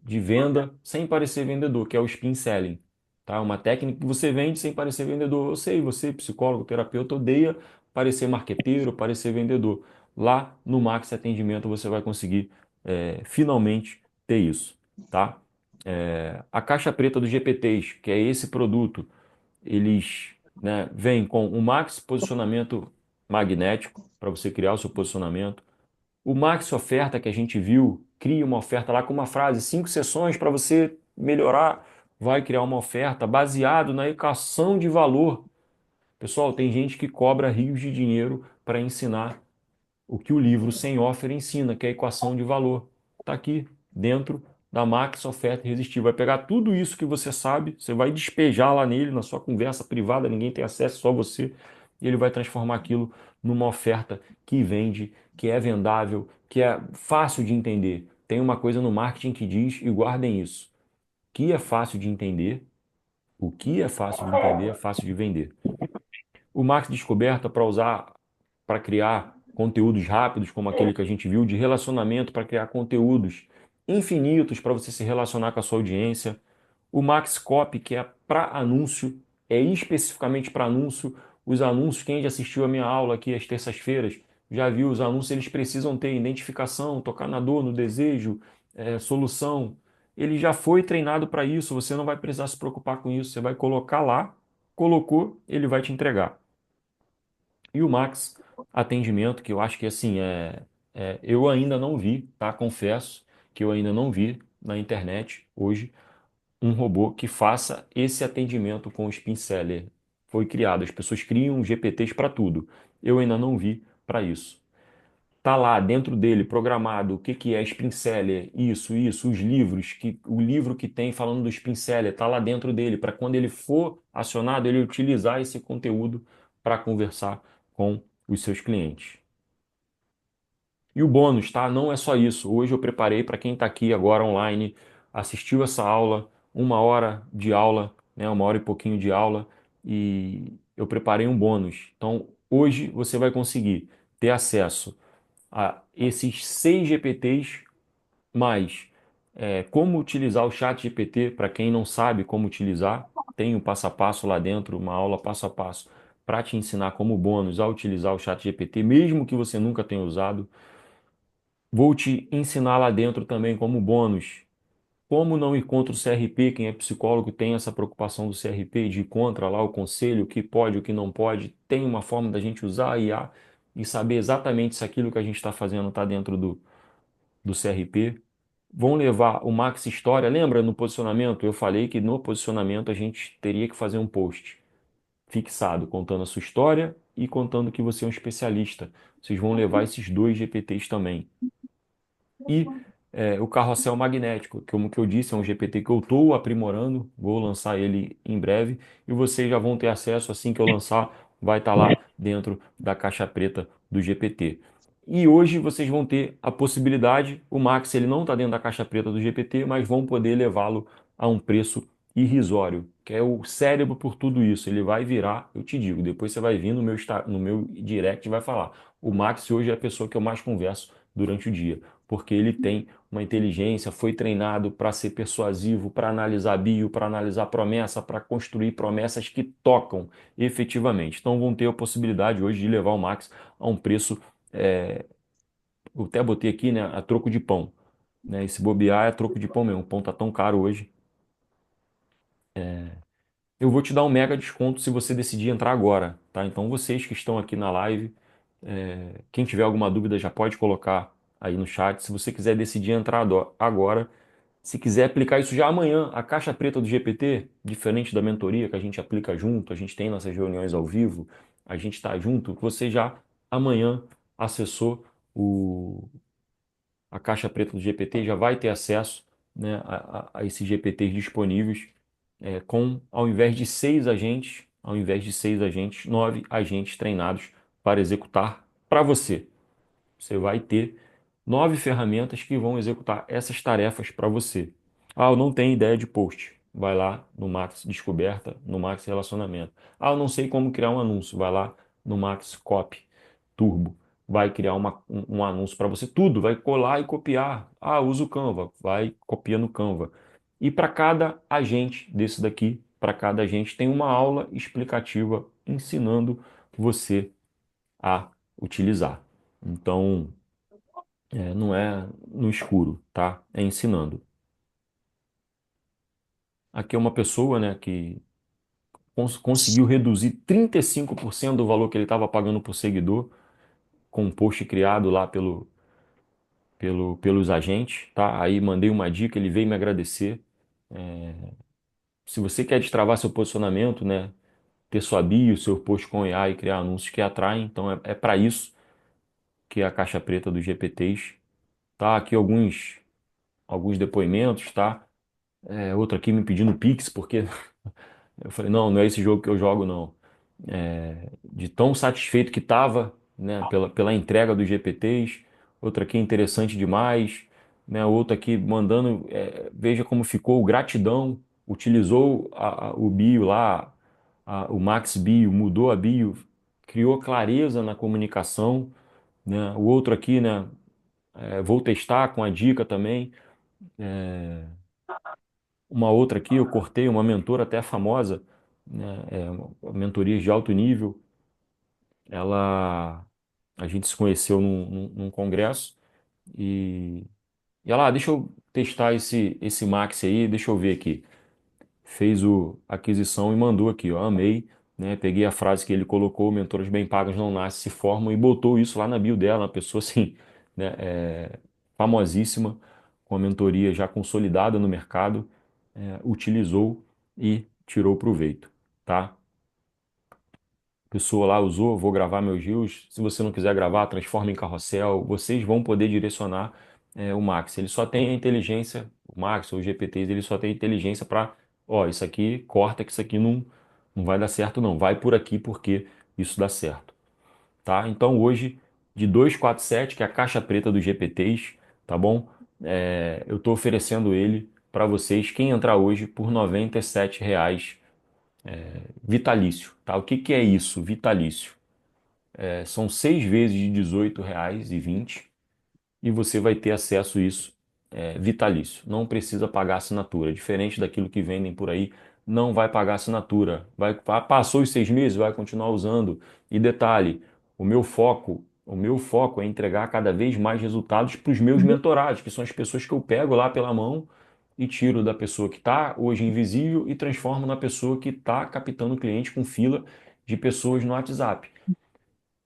de venda sem parecer vendedor, que é o spin selling. Tá? Uma técnica que você vende sem parecer vendedor. Eu sei, você, psicólogo, terapeuta, odeia parecer marqueteiro, parecer vendedor. Lá no Max Atendimento você vai conseguir finalmente ter isso. Tá? A caixa preta dos GPTs, que é esse produto, eles, né, vêm com o Max Posicionamento Magnético, para você criar o seu posicionamento. O Max Oferta que a gente viu, cria uma oferta lá com uma frase, 5 sessões para você melhorar, vai criar uma oferta baseado na equação de valor. Pessoal, tem gente que cobra rios de dinheiro para ensinar o que o livro Sem Offer ensina, que é a equação de valor. Está aqui dentro da Max Oferta Irresistível. Vai pegar tudo isso que você sabe, você vai despejar lá nele, na sua conversa privada, ninguém tem acesso, só você, e ele vai transformar aquilo numa oferta que vende, que é vendável, que é fácil de entender. Tem uma coisa no marketing que diz, e guardem isso, que é fácil de entender, o que é fácil de entender é fácil de vender. O Max Descoberta para usar para criar conteúdos rápidos, como aquele que a gente viu, de relacionamento para criar conteúdos infinitos para você se relacionar com a sua audiência. O Max Copy, que é para anúncio, é especificamente para anúncio. Os anúncios, quem já assistiu a minha aula aqui às terças-feiras, já viu os anúncios, eles precisam ter identificação, tocar na dor, no desejo, solução. Ele já foi treinado para isso, você não vai precisar se preocupar com isso. Você vai colocar lá, colocou, ele vai te entregar. E o Max Atendimento, que eu acho que assim eu ainda não vi, tá? Confesso que eu ainda não vi na internet hoje um robô que faça esse atendimento com o Spin Seller. Foi criado, as pessoas criam GPTs para tudo. Eu ainda não vi para isso. Tá lá dentro dele programado o que que é Spin Seller, isso, os livros, o livro que tem falando do Spin Seller tá lá dentro dele para quando ele for acionado, ele utilizar esse conteúdo para conversar com os seus clientes. E o bônus, tá? Não é só isso. Hoje eu preparei para quem está aqui agora online, assistiu essa aula, 1 hora de aula, né? 1 hora e pouquinho de aula, e eu preparei um bônus. Então, hoje você vai conseguir ter acesso a esses 6 GPTs, mais como utilizar o chat GPT, para quem não sabe como utilizar, tem o passo a passo lá dentro, uma aula passo a passo, para te ensinar como bônus a utilizar o chat GPT, mesmo que você nunca tenha usado. Vou te ensinar lá dentro também como bônus como não ir contra o CRP. Quem é psicólogo tem essa preocupação do CRP, de ir contra lá o conselho, o que pode, o que não pode. Tem uma forma da gente usar a IA e saber exatamente se aquilo que a gente está fazendo está dentro do CRP. Vão levar o Max História. Lembra no posicionamento? Eu falei que no posicionamento a gente teria que fazer um post fixado, contando a sua história e contando que você é um especialista. Vocês vão levar esses 2 GPTs também. E o carrossel magnético, que, como que eu disse, é um GPT que eu estou aprimorando, vou lançar ele em breve e vocês já vão ter acesso assim que eu lançar, vai estar lá dentro da caixa preta do GPT. E hoje vocês vão ter a possibilidade, o Max ele não está dentro da caixa preta do GPT, mas vão poder levá-lo a um preço irrisório, que é o cérebro por tudo isso. Ele vai virar, eu te digo, depois você vai vir no meu direct e vai falar. O Max hoje é a pessoa que eu mais converso durante o dia, porque ele tem uma inteligência, foi treinado para ser persuasivo, para analisar bio, para analisar promessa, para construir promessas que tocam efetivamente. Então vão ter a possibilidade hoje de levar o Max a um preço, eu até botei aqui, né, a troco de pão. Né? E se bobear é troco de pão mesmo, o pão tá tão caro hoje. Eu vou te dar um mega desconto se você decidir entrar agora, tá? Então vocês que estão aqui na live, quem tiver alguma dúvida já pode colocar aí no chat. Se você quiser decidir entrar agora, se quiser aplicar isso já amanhã, a caixa preta do GPT, diferente da mentoria que a gente aplica junto, a gente tem nossas reuniões ao vivo, a gente está junto, você já amanhã acessou a caixa preta do GPT, já vai ter acesso, né, a esses GPTs disponíveis, ao invés de 6 agentes, 9 agentes treinados para executar para você. Você vai ter 9 ferramentas que vão executar essas tarefas para você. Ah, eu não tenho ideia de post. Vai lá no Max Descoberta, no Max Relacionamento. Ah, eu não sei como criar um anúncio. Vai lá no Max Copy Turbo. Vai criar um anúncio para você. Tudo, vai colar e copiar. Ah, usa o Canva. Vai, copia no Canva. E para cada agente desse daqui, para cada agente, tem uma aula explicativa ensinando você a utilizar. Então, não é no escuro, tá? É ensinando. Aqui é uma pessoa, né, que conseguiu reduzir 35% do valor que ele estava pagando por seguidor com um post criado lá pelos agentes, tá? Aí mandei uma dica, ele veio me agradecer. Se você quer destravar seu posicionamento, né, ter sua bio, seu post com AI e criar anúncios que atraem, então é para isso que é a caixa preta dos GPTs. Tá? Aqui alguns alguns depoimentos, tá? Outro aqui me pedindo Pix, porque eu falei, não, não é esse jogo que eu jogo, não. De tão satisfeito que estava, né, pela entrega dos GPTs. Outro aqui interessante demais, né? Outro aqui mandando, veja como ficou, gratidão. Utilizou o bio lá, o Max Bio, mudou a bio, criou clareza na comunicação, né? O outro aqui, né? Vou testar com a dica também. Uma outra aqui, eu cortei uma mentora até famosa, né? Mentorias de alto nível. A gente se conheceu num congresso e, e ela, deixa eu testar esse Max aí, deixa eu ver aqui. Fez a aquisição e mandou aqui, ó, amei, né? Peguei a frase que ele colocou, mentores bem pagas não nascem, se formam, e botou isso lá na bio dela, uma pessoa assim, né? Famosíssima, com a mentoria já consolidada no mercado, utilizou e tirou proveito, tá? Pessoa lá usou, vou gravar meus rios. Se você não quiser gravar, transforma em carrossel. Vocês vão poder direcionar o Max. Ele só tem a inteligência, o Max ou o GPTs, ele só tem inteligência para, ó, isso aqui corta, que isso aqui não vai dar certo, não. Vai por aqui porque isso dá certo, tá? Então hoje, de 247, que é a caixa preta dos GPTs, tá bom? Eu estou oferecendo ele para vocês, quem entrar hoje, por R$ 97 vitalício, tá? O que que é isso, vitalício? São 6 vezes de R$ 18,20 e você vai ter acesso a isso vitalício. Não precisa pagar assinatura. Diferente daquilo que vendem por aí, não vai pagar assinatura. Passou os 6 meses, vai continuar usando. E detalhe, o meu foco é entregar cada vez mais resultados para os meus mentorados, que são as pessoas que eu pego lá pela mão e tiro da pessoa que está hoje invisível e transformo na pessoa que está captando cliente com fila de pessoas no WhatsApp.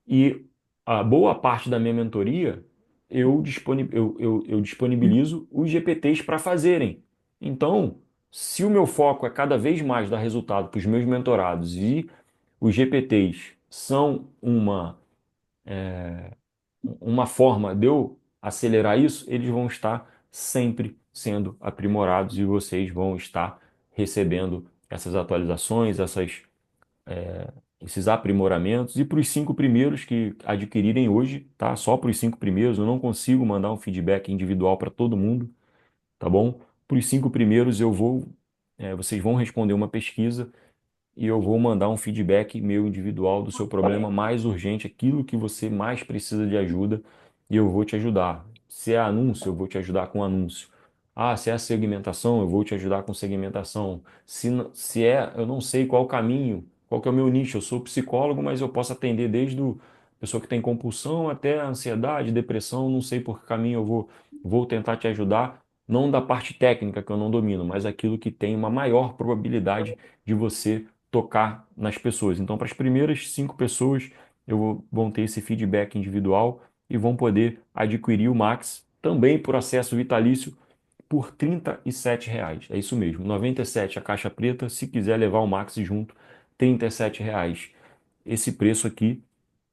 E a boa parte da minha mentoria eu disponibilizo os GPTs para fazerem. Então, se o meu foco é cada vez mais dar resultado para os meus mentorados e os GPTs são uma forma de eu acelerar isso, eles vão estar sempre sendo aprimorados e vocês vão estar recebendo essas atualizações, esses aprimoramentos. E para os 5 primeiros que adquirirem hoje, tá? Só para os 5 primeiros, eu não consigo mandar um feedback individual para todo mundo, tá bom? Para os 5 primeiros vocês vão responder uma pesquisa e eu vou mandar um feedback meu individual do seu problema mais urgente, aquilo que você mais precisa de ajuda, e eu vou te ajudar. Se é anúncio, eu vou te ajudar com anúncio. Ah, se é segmentação, eu vou te ajudar com segmentação. Se eu não sei qual o caminho, qual que é o meu nicho. Eu sou psicólogo, mas eu posso atender desde a pessoa que tem compulsão até a ansiedade, depressão, não sei por que caminho vou tentar te ajudar, não da parte técnica que eu não domino, mas aquilo que tem uma maior probabilidade de você tocar nas pessoas. Então, para as primeiras 5 pessoas, vão ter esse feedback individual e vão poder adquirir o Max também por acesso vitalício por R$ 37. É isso mesmo, 97 a caixa preta, se quiser levar o Max junto, R$ 37. Esse preço aqui,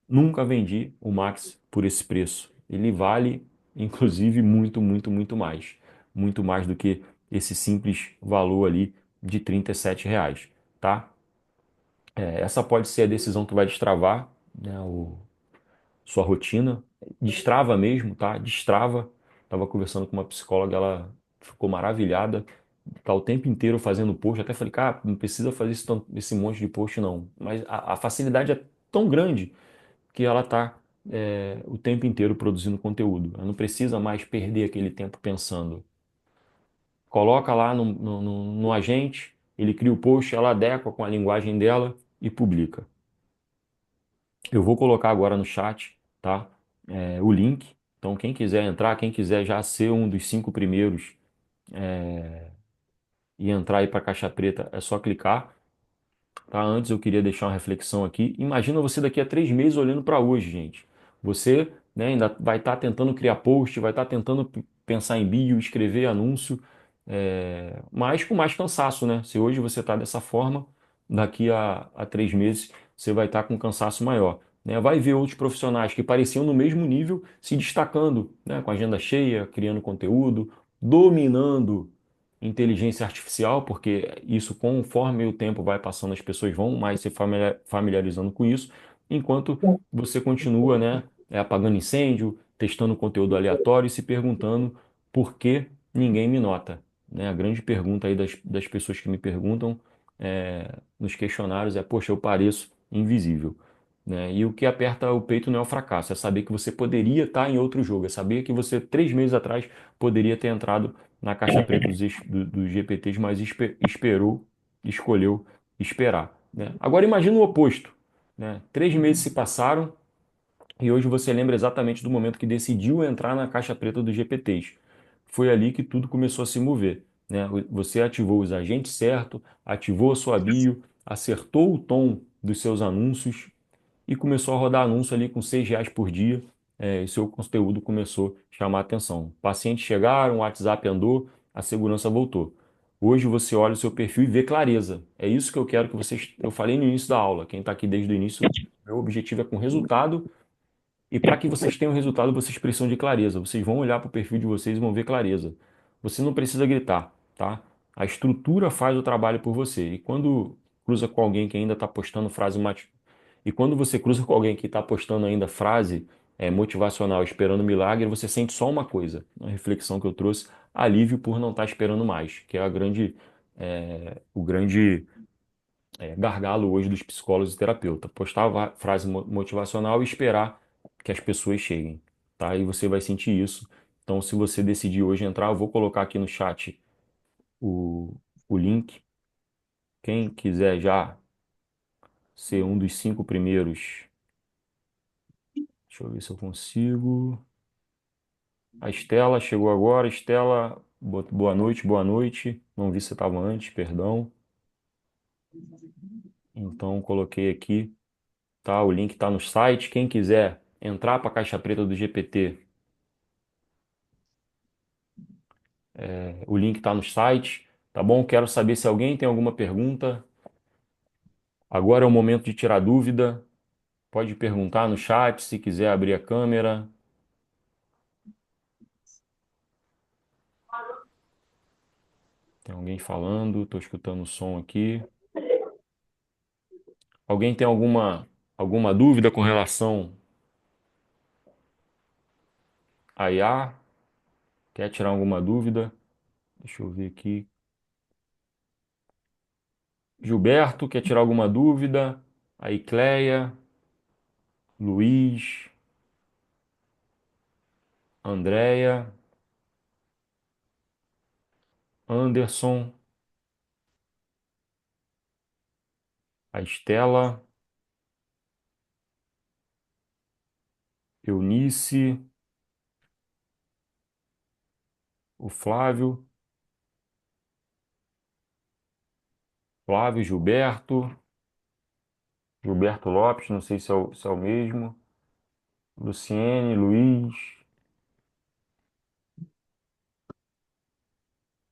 nunca vendi o Max por esse preço. Ele vale, inclusive, muito, muito, muito mais. Muito mais do que esse simples valor ali de R$ 37, tá? Essa pode ser a decisão que vai destravar, né, sua rotina. Destrava mesmo, tá? Destrava. Estava conversando com uma psicóloga, ela ficou maravilhada. Tá o tempo inteiro fazendo post. Até falei, cara, não precisa fazer esse monte de post, não. Mas a facilidade é tão grande que ela tá o tempo inteiro produzindo conteúdo. Ela não precisa mais perder aquele tempo pensando. Coloca lá no agente, ele cria o post, ela adequa com a linguagem dela e publica. Eu vou colocar agora no chat, tá? O link. Então, quem quiser entrar, quem quiser já ser um dos 5 primeiros e entrar aí para a Caixa Preta, é só clicar. Tá? Antes eu queria deixar uma reflexão aqui. Imagina você daqui a 3 meses olhando para hoje, gente. Você, né, ainda vai estar tentando criar post, vai estar tentando pensar em bio, escrever anúncio, mas com mais cansaço, né? Se hoje você está dessa forma, daqui a 3 meses você vai estar com um cansaço maior. Né? Vai ver outros profissionais que pareciam no mesmo nível se destacando, né? Com agenda cheia, criando conteúdo, dominando inteligência artificial, porque isso, conforme o tempo vai passando, as pessoas vão mais se familiarizando com isso, enquanto você continua, né, apagando incêndio, testando conteúdo aleatório e se perguntando por que ninguém me nota, né? A grande pergunta aí das pessoas que me perguntam nos questionários é, poxa, eu pareço invisível. Né? E o que aperta o peito não é o fracasso, é saber que você poderia estar em outro jogo, é saber que você, 3 meses atrás, poderia ter entrado na caixa preta dos GPTs, mas esperou, escolheu esperar. Né? Agora imagina o oposto. Né? 3 meses se passaram e hoje você lembra exatamente do momento que decidiu entrar na caixa preta dos GPTs. Foi ali que tudo começou a se mover. Né? Você ativou os agentes certo, ativou a sua bio, acertou o tom dos seus anúncios, e começou a rodar anúncio ali com R$ 6 por dia, e seu conteúdo começou a chamar a atenção. Pacientes chegaram, o WhatsApp andou, a segurança voltou. Hoje você olha o seu perfil e vê clareza. É isso que eu quero que vocês. Eu falei no início da aula. Quem está aqui desde o início, meu objetivo é com resultado. E para que vocês tenham resultado, vocês precisam de clareza. Vocês vão olhar para o perfil de vocês e vão ver clareza. Você não precisa gritar, tá? A estrutura faz o trabalho por você. E quando cruza com alguém que ainda está postando frase e quando você cruza com alguém que está postando ainda frase motivacional, esperando milagre, você sente só uma coisa, uma reflexão que eu trouxe, alívio por não estar esperando mais, que é o grande gargalo hoje dos psicólogos e terapeutas. Postar frase motivacional e esperar que as pessoas cheguem, tá? E você vai sentir isso. Então, se você decidir hoje entrar, eu vou colocar aqui no chat o, o link. Quem quiser já ser um dos 5 primeiros, deixa eu ver se eu consigo. A Estela chegou agora. Estela, boa noite, boa noite. Não vi se você estava antes, perdão. Então, coloquei aqui, tá? O link está no site. Quem quiser entrar para a caixa preta do GPT, o link está no site, tá bom? Quero saber se alguém tem alguma pergunta. Agora é o momento de tirar dúvida. Pode perguntar no chat, se quiser abrir a câmera. Tem alguém falando, estou escutando o som aqui. Alguém tem alguma dúvida com relação a IA? Quer tirar alguma dúvida? Deixa eu ver aqui. Gilberto, quer tirar alguma dúvida? Aí, Cleia, Luiz, Andréia, Anderson, a Estela, Eunice, o Flávio, Gilberto, Gilberto Lopes, não sei se é o mesmo, Luciene, Luiz,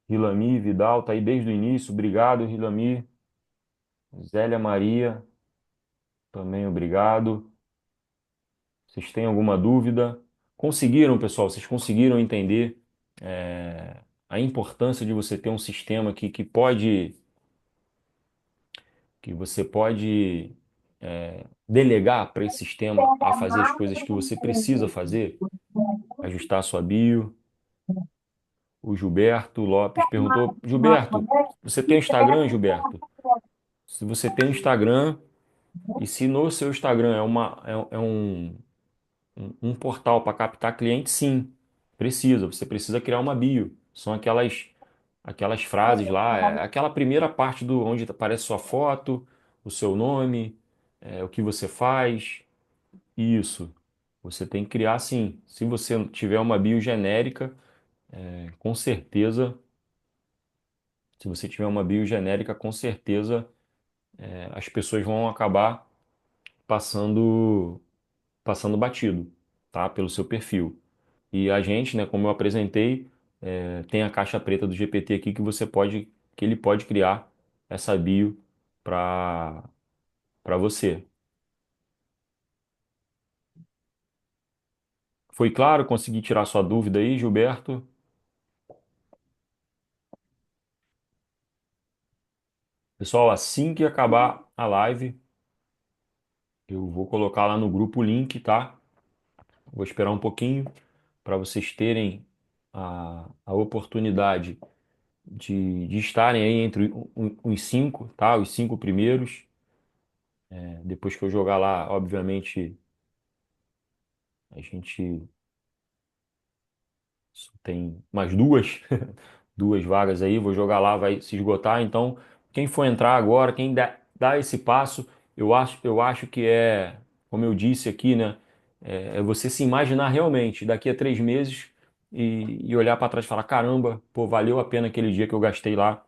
Rilami, Vidal, tá aí desde o início, obrigado, Rilami, Zélia Maria, também obrigado. Vocês têm alguma dúvida? Conseguiram, pessoal? Vocês conseguiram entender a importância de você ter um sistema que você pode delegar para esse sistema a fazer as coisas que você precisa fazer? Ajustar a sua bio. O Gilberto Lopes perguntou: Gilberto, você tem Instagram, Gilberto? Se você tem Instagram e se no seu Instagram é um portal para captar cliente, sim, precisa. Você precisa criar uma bio. São aquelas frases lá, aquela primeira parte do onde aparece sua foto, o seu nome, o que você faz. Isso. Você tem que criar sim. Se você tiver uma bio genérica, com certeza, se você tiver uma bio genérica, com certeza as pessoas vão acabar passando batido, tá? Pelo seu perfil. E a gente, né, como eu apresentei, tem a caixa preta do GPT aqui que ele pode criar essa bio para você. Foi claro? Consegui tirar sua dúvida aí, Gilberto? Pessoal, assim que acabar a live, eu vou colocar lá no grupo o link, tá? Vou esperar um pouquinho para vocês terem a oportunidade de estarem aí entre os cinco, tá? Os cinco primeiros. Depois que eu jogar lá, obviamente, a gente só tem mais duas, duas vagas aí. Vou jogar lá, vai se esgotar. Então, quem for entrar agora, quem dá esse passo, eu acho que é, como eu disse aqui, né? É você se imaginar realmente daqui a 3 meses e olhar para trás e falar: caramba, pô, valeu a pena aquele dia que eu gastei lá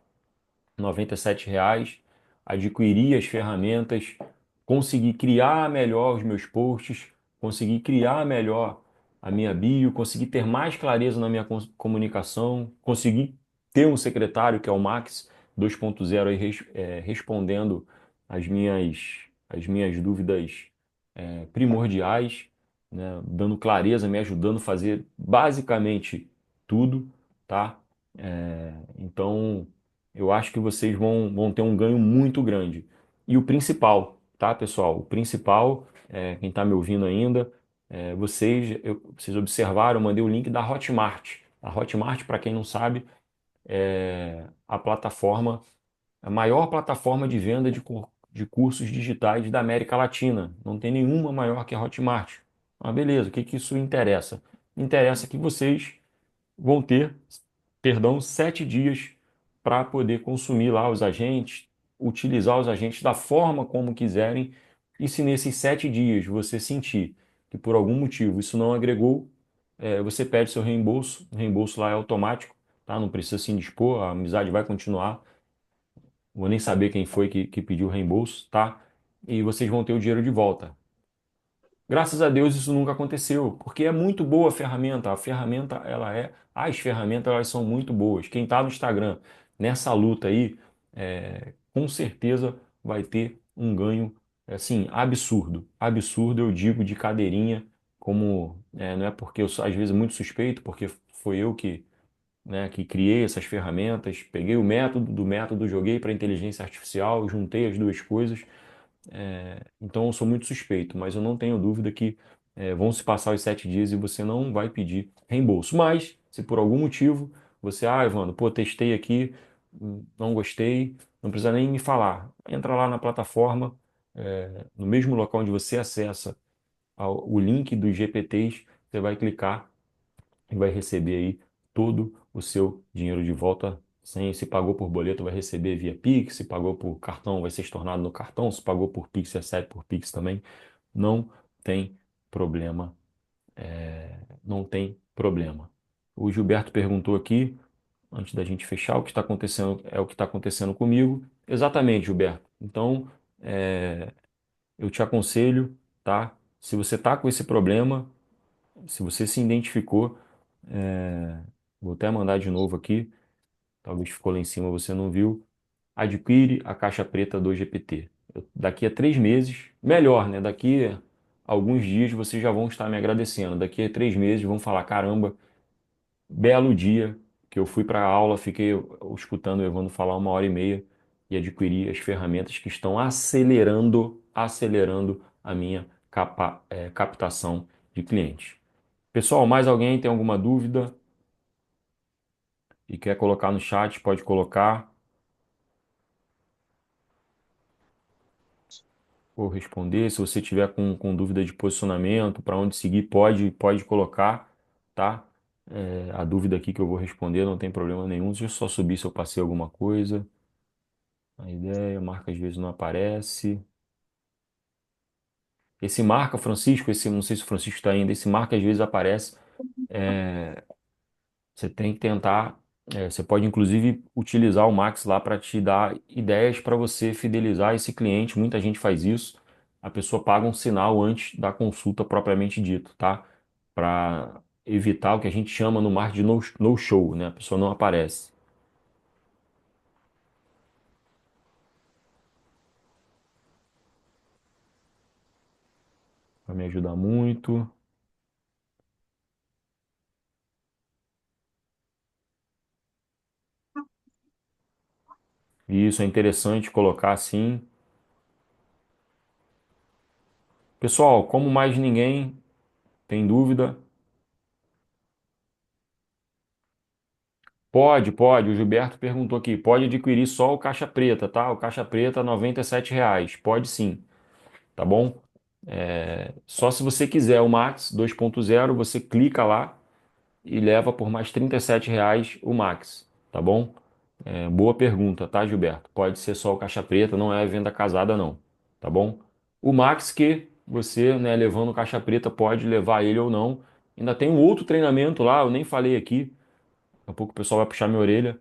R$ 97, adquirir as ferramentas, conseguir criar melhor os meus posts, conseguir criar melhor a minha bio, conseguir ter mais clareza na minha comunicação, conseguir ter um secretário que é o Max 2.0 aí respondendo as minhas dúvidas primordiais, né, dando clareza, me ajudando a fazer basicamente tudo, tá? Então, eu acho que vocês vão ter um ganho muito grande. E o principal, tá, pessoal? O principal, quem está me ouvindo ainda, vocês observaram, eu mandei o link da Hotmart. A Hotmart, para quem não sabe, é a plataforma, a maior plataforma de venda de cursos digitais da América Latina. Não tem nenhuma maior que a Hotmart. Ah, beleza, o que que isso interessa? Interessa que vocês vão ter, perdão, 7 dias para poder consumir lá os agentes, utilizar os agentes da forma como quiserem. E se nesses 7 dias você sentir que por algum motivo isso não agregou, você pede seu reembolso. O reembolso lá é automático, tá? Não precisa se indispor, a amizade vai continuar. Vou nem saber quem foi que pediu o reembolso, tá? E vocês vão ter o dinheiro de volta. Graças a Deus isso nunca aconteceu, porque é muito boa a ferramenta. A ferramenta, as ferramentas elas são muito boas. Quem está no Instagram nessa luta aí, com certeza vai ter um ganho assim absurdo. Absurdo, eu digo de cadeirinha, como não é porque eu sou às vezes muito suspeito, porque foi eu que criei essas ferramentas, peguei o método do método, joguei para a inteligência artificial, juntei as duas coisas. Então eu sou muito suspeito, mas eu não tenho dúvida que vão se passar os 7 dias e você não vai pedir reembolso. Mas, se por algum motivo você, Evandro, pô, testei aqui, não gostei, não precisa nem me falar. Entra lá na plataforma, no mesmo local onde você acessa o link dos GPTs, você vai clicar e vai receber aí todo o seu dinheiro de volta. Sem, se pagou por boleto, vai receber via Pix. Se pagou por cartão, vai ser estornado no cartão. Se pagou por Pix, recebe por Pix também. Não tem problema. Não tem problema. O Gilberto perguntou aqui, antes da gente fechar, o que está acontecendo é o que está acontecendo comigo. Exatamente, Gilberto. Então, eu te aconselho, tá? Se você está com esse problema, se você se identificou, vou até mandar de novo aqui. Talvez ficou lá em cima, você não viu. Adquire a caixa preta do GPT. Daqui a 3 meses, melhor, né? Daqui a alguns dias vocês já vão estar me agradecendo. Daqui a 3 meses vão falar: caramba, belo dia que eu fui para a aula, fiquei escutando o Evandro falar 1 hora e meia e adquiri as ferramentas que estão acelerando a minha captação de clientes. Pessoal, mais alguém tem alguma dúvida e quer colocar no chat, pode colocar. Ou responder. Se você tiver com dúvida de posicionamento, para onde seguir, pode colocar, tá? A dúvida aqui que eu vou responder não tem problema nenhum. Deixa eu só subir se eu passei alguma coisa. A ideia, marca às vezes não aparece. Esse marca, Francisco, esse, não sei se o Francisco está ainda, esse marca às vezes aparece. Você tem que tentar. Você pode inclusive utilizar o Max lá para te dar ideias para você fidelizar esse cliente. Muita gente faz isso. A pessoa paga um sinal antes da consulta propriamente dito, tá? Para evitar o que a gente chama no marketing de no show, né? A pessoa não aparece. Vai me ajudar muito. E isso é interessante colocar assim. Pessoal, como mais ninguém tem dúvida, pode. O Gilberto perguntou aqui, pode adquirir só o caixa preta, tá? O caixa preta, R$ 97 reais. Pode sim, tá bom? Só se você quiser o Max 2.0, você clica lá e leva por mais R$ 37 reais o Max, tá bom? Boa pergunta, tá, Gilberto? Pode ser só o caixa preta, não é venda casada, não, tá bom? O Max que você, né, levando o caixa preta, pode levar ele ou não. Ainda tem um outro treinamento lá, eu nem falei aqui, daqui a pouco o pessoal vai puxar minha orelha,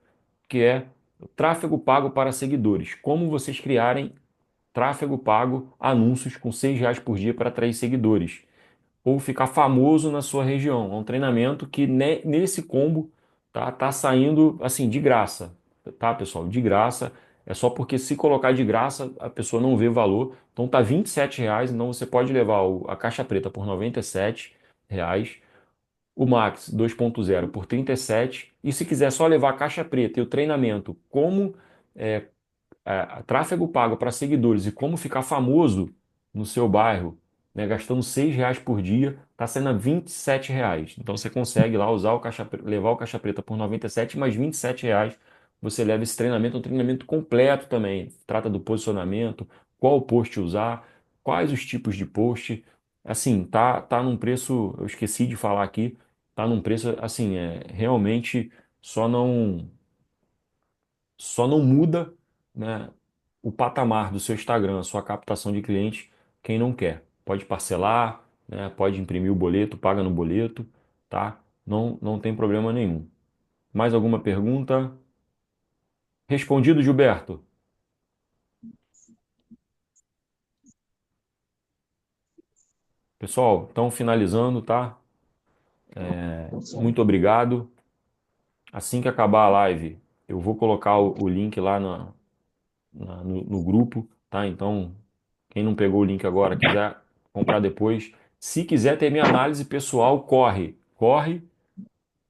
que é o tráfego pago para seguidores. Como vocês criarem tráfego pago, anúncios com R$ 6 por dia para atrair seguidores ou ficar famoso na sua região. É um treinamento que nesse combo tá saindo assim de graça, tá, pessoal? De graça. É só porque se colocar de graça a pessoa não vê valor. Então tá R$ 27 reais, então você pode levar a caixa preta por R$ 97 reais, o Max 2.0 por 37 e se quiser só levar a caixa preta e o treinamento como é, tráfego pago para seguidores e como ficar famoso no seu bairro, né, gastando R$ 6 por dia, está sendo a R$ 27. Então você consegue lá usar levar o caixa preta por 97, mais R$ 27 você leva esse treinamento, um treinamento completo também. Trata do posicionamento, qual post usar, quais os tipos de post. Assim, tá num preço, eu esqueci de falar aqui, tá num preço assim, realmente só não muda, né, o patamar do seu Instagram, a sua captação de clientes, quem não quer. Pode parcelar, né, pode imprimir o boleto, paga no boleto, tá? Não tem problema nenhum. Mais alguma pergunta? Respondido, Gilberto. Pessoal, então finalizando, tá? Muito obrigado. Assim que acabar a live, eu vou colocar o link lá no grupo, tá? Então, quem não pegou o link agora, quiser comprar depois. Se quiser ter minha análise pessoal, corre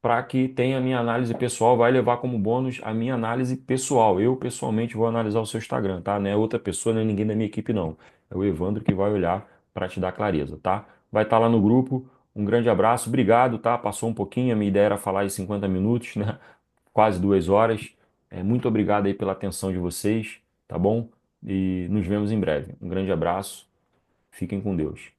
para que tenha a minha análise pessoal, vai levar como bônus a minha análise pessoal. Eu pessoalmente vou analisar o seu Instagram, tá? Não é outra pessoa, não é ninguém da minha equipe, não. É o Evandro que vai olhar para te dar clareza, tá? Vai estar lá no grupo. Um grande abraço, obrigado, tá? Passou um pouquinho, a minha ideia era falar em 50 minutos, né? Quase 2 horas. Muito obrigado aí pela atenção de vocês, tá bom? E nos vemos em breve. Um grande abraço, fiquem com Deus.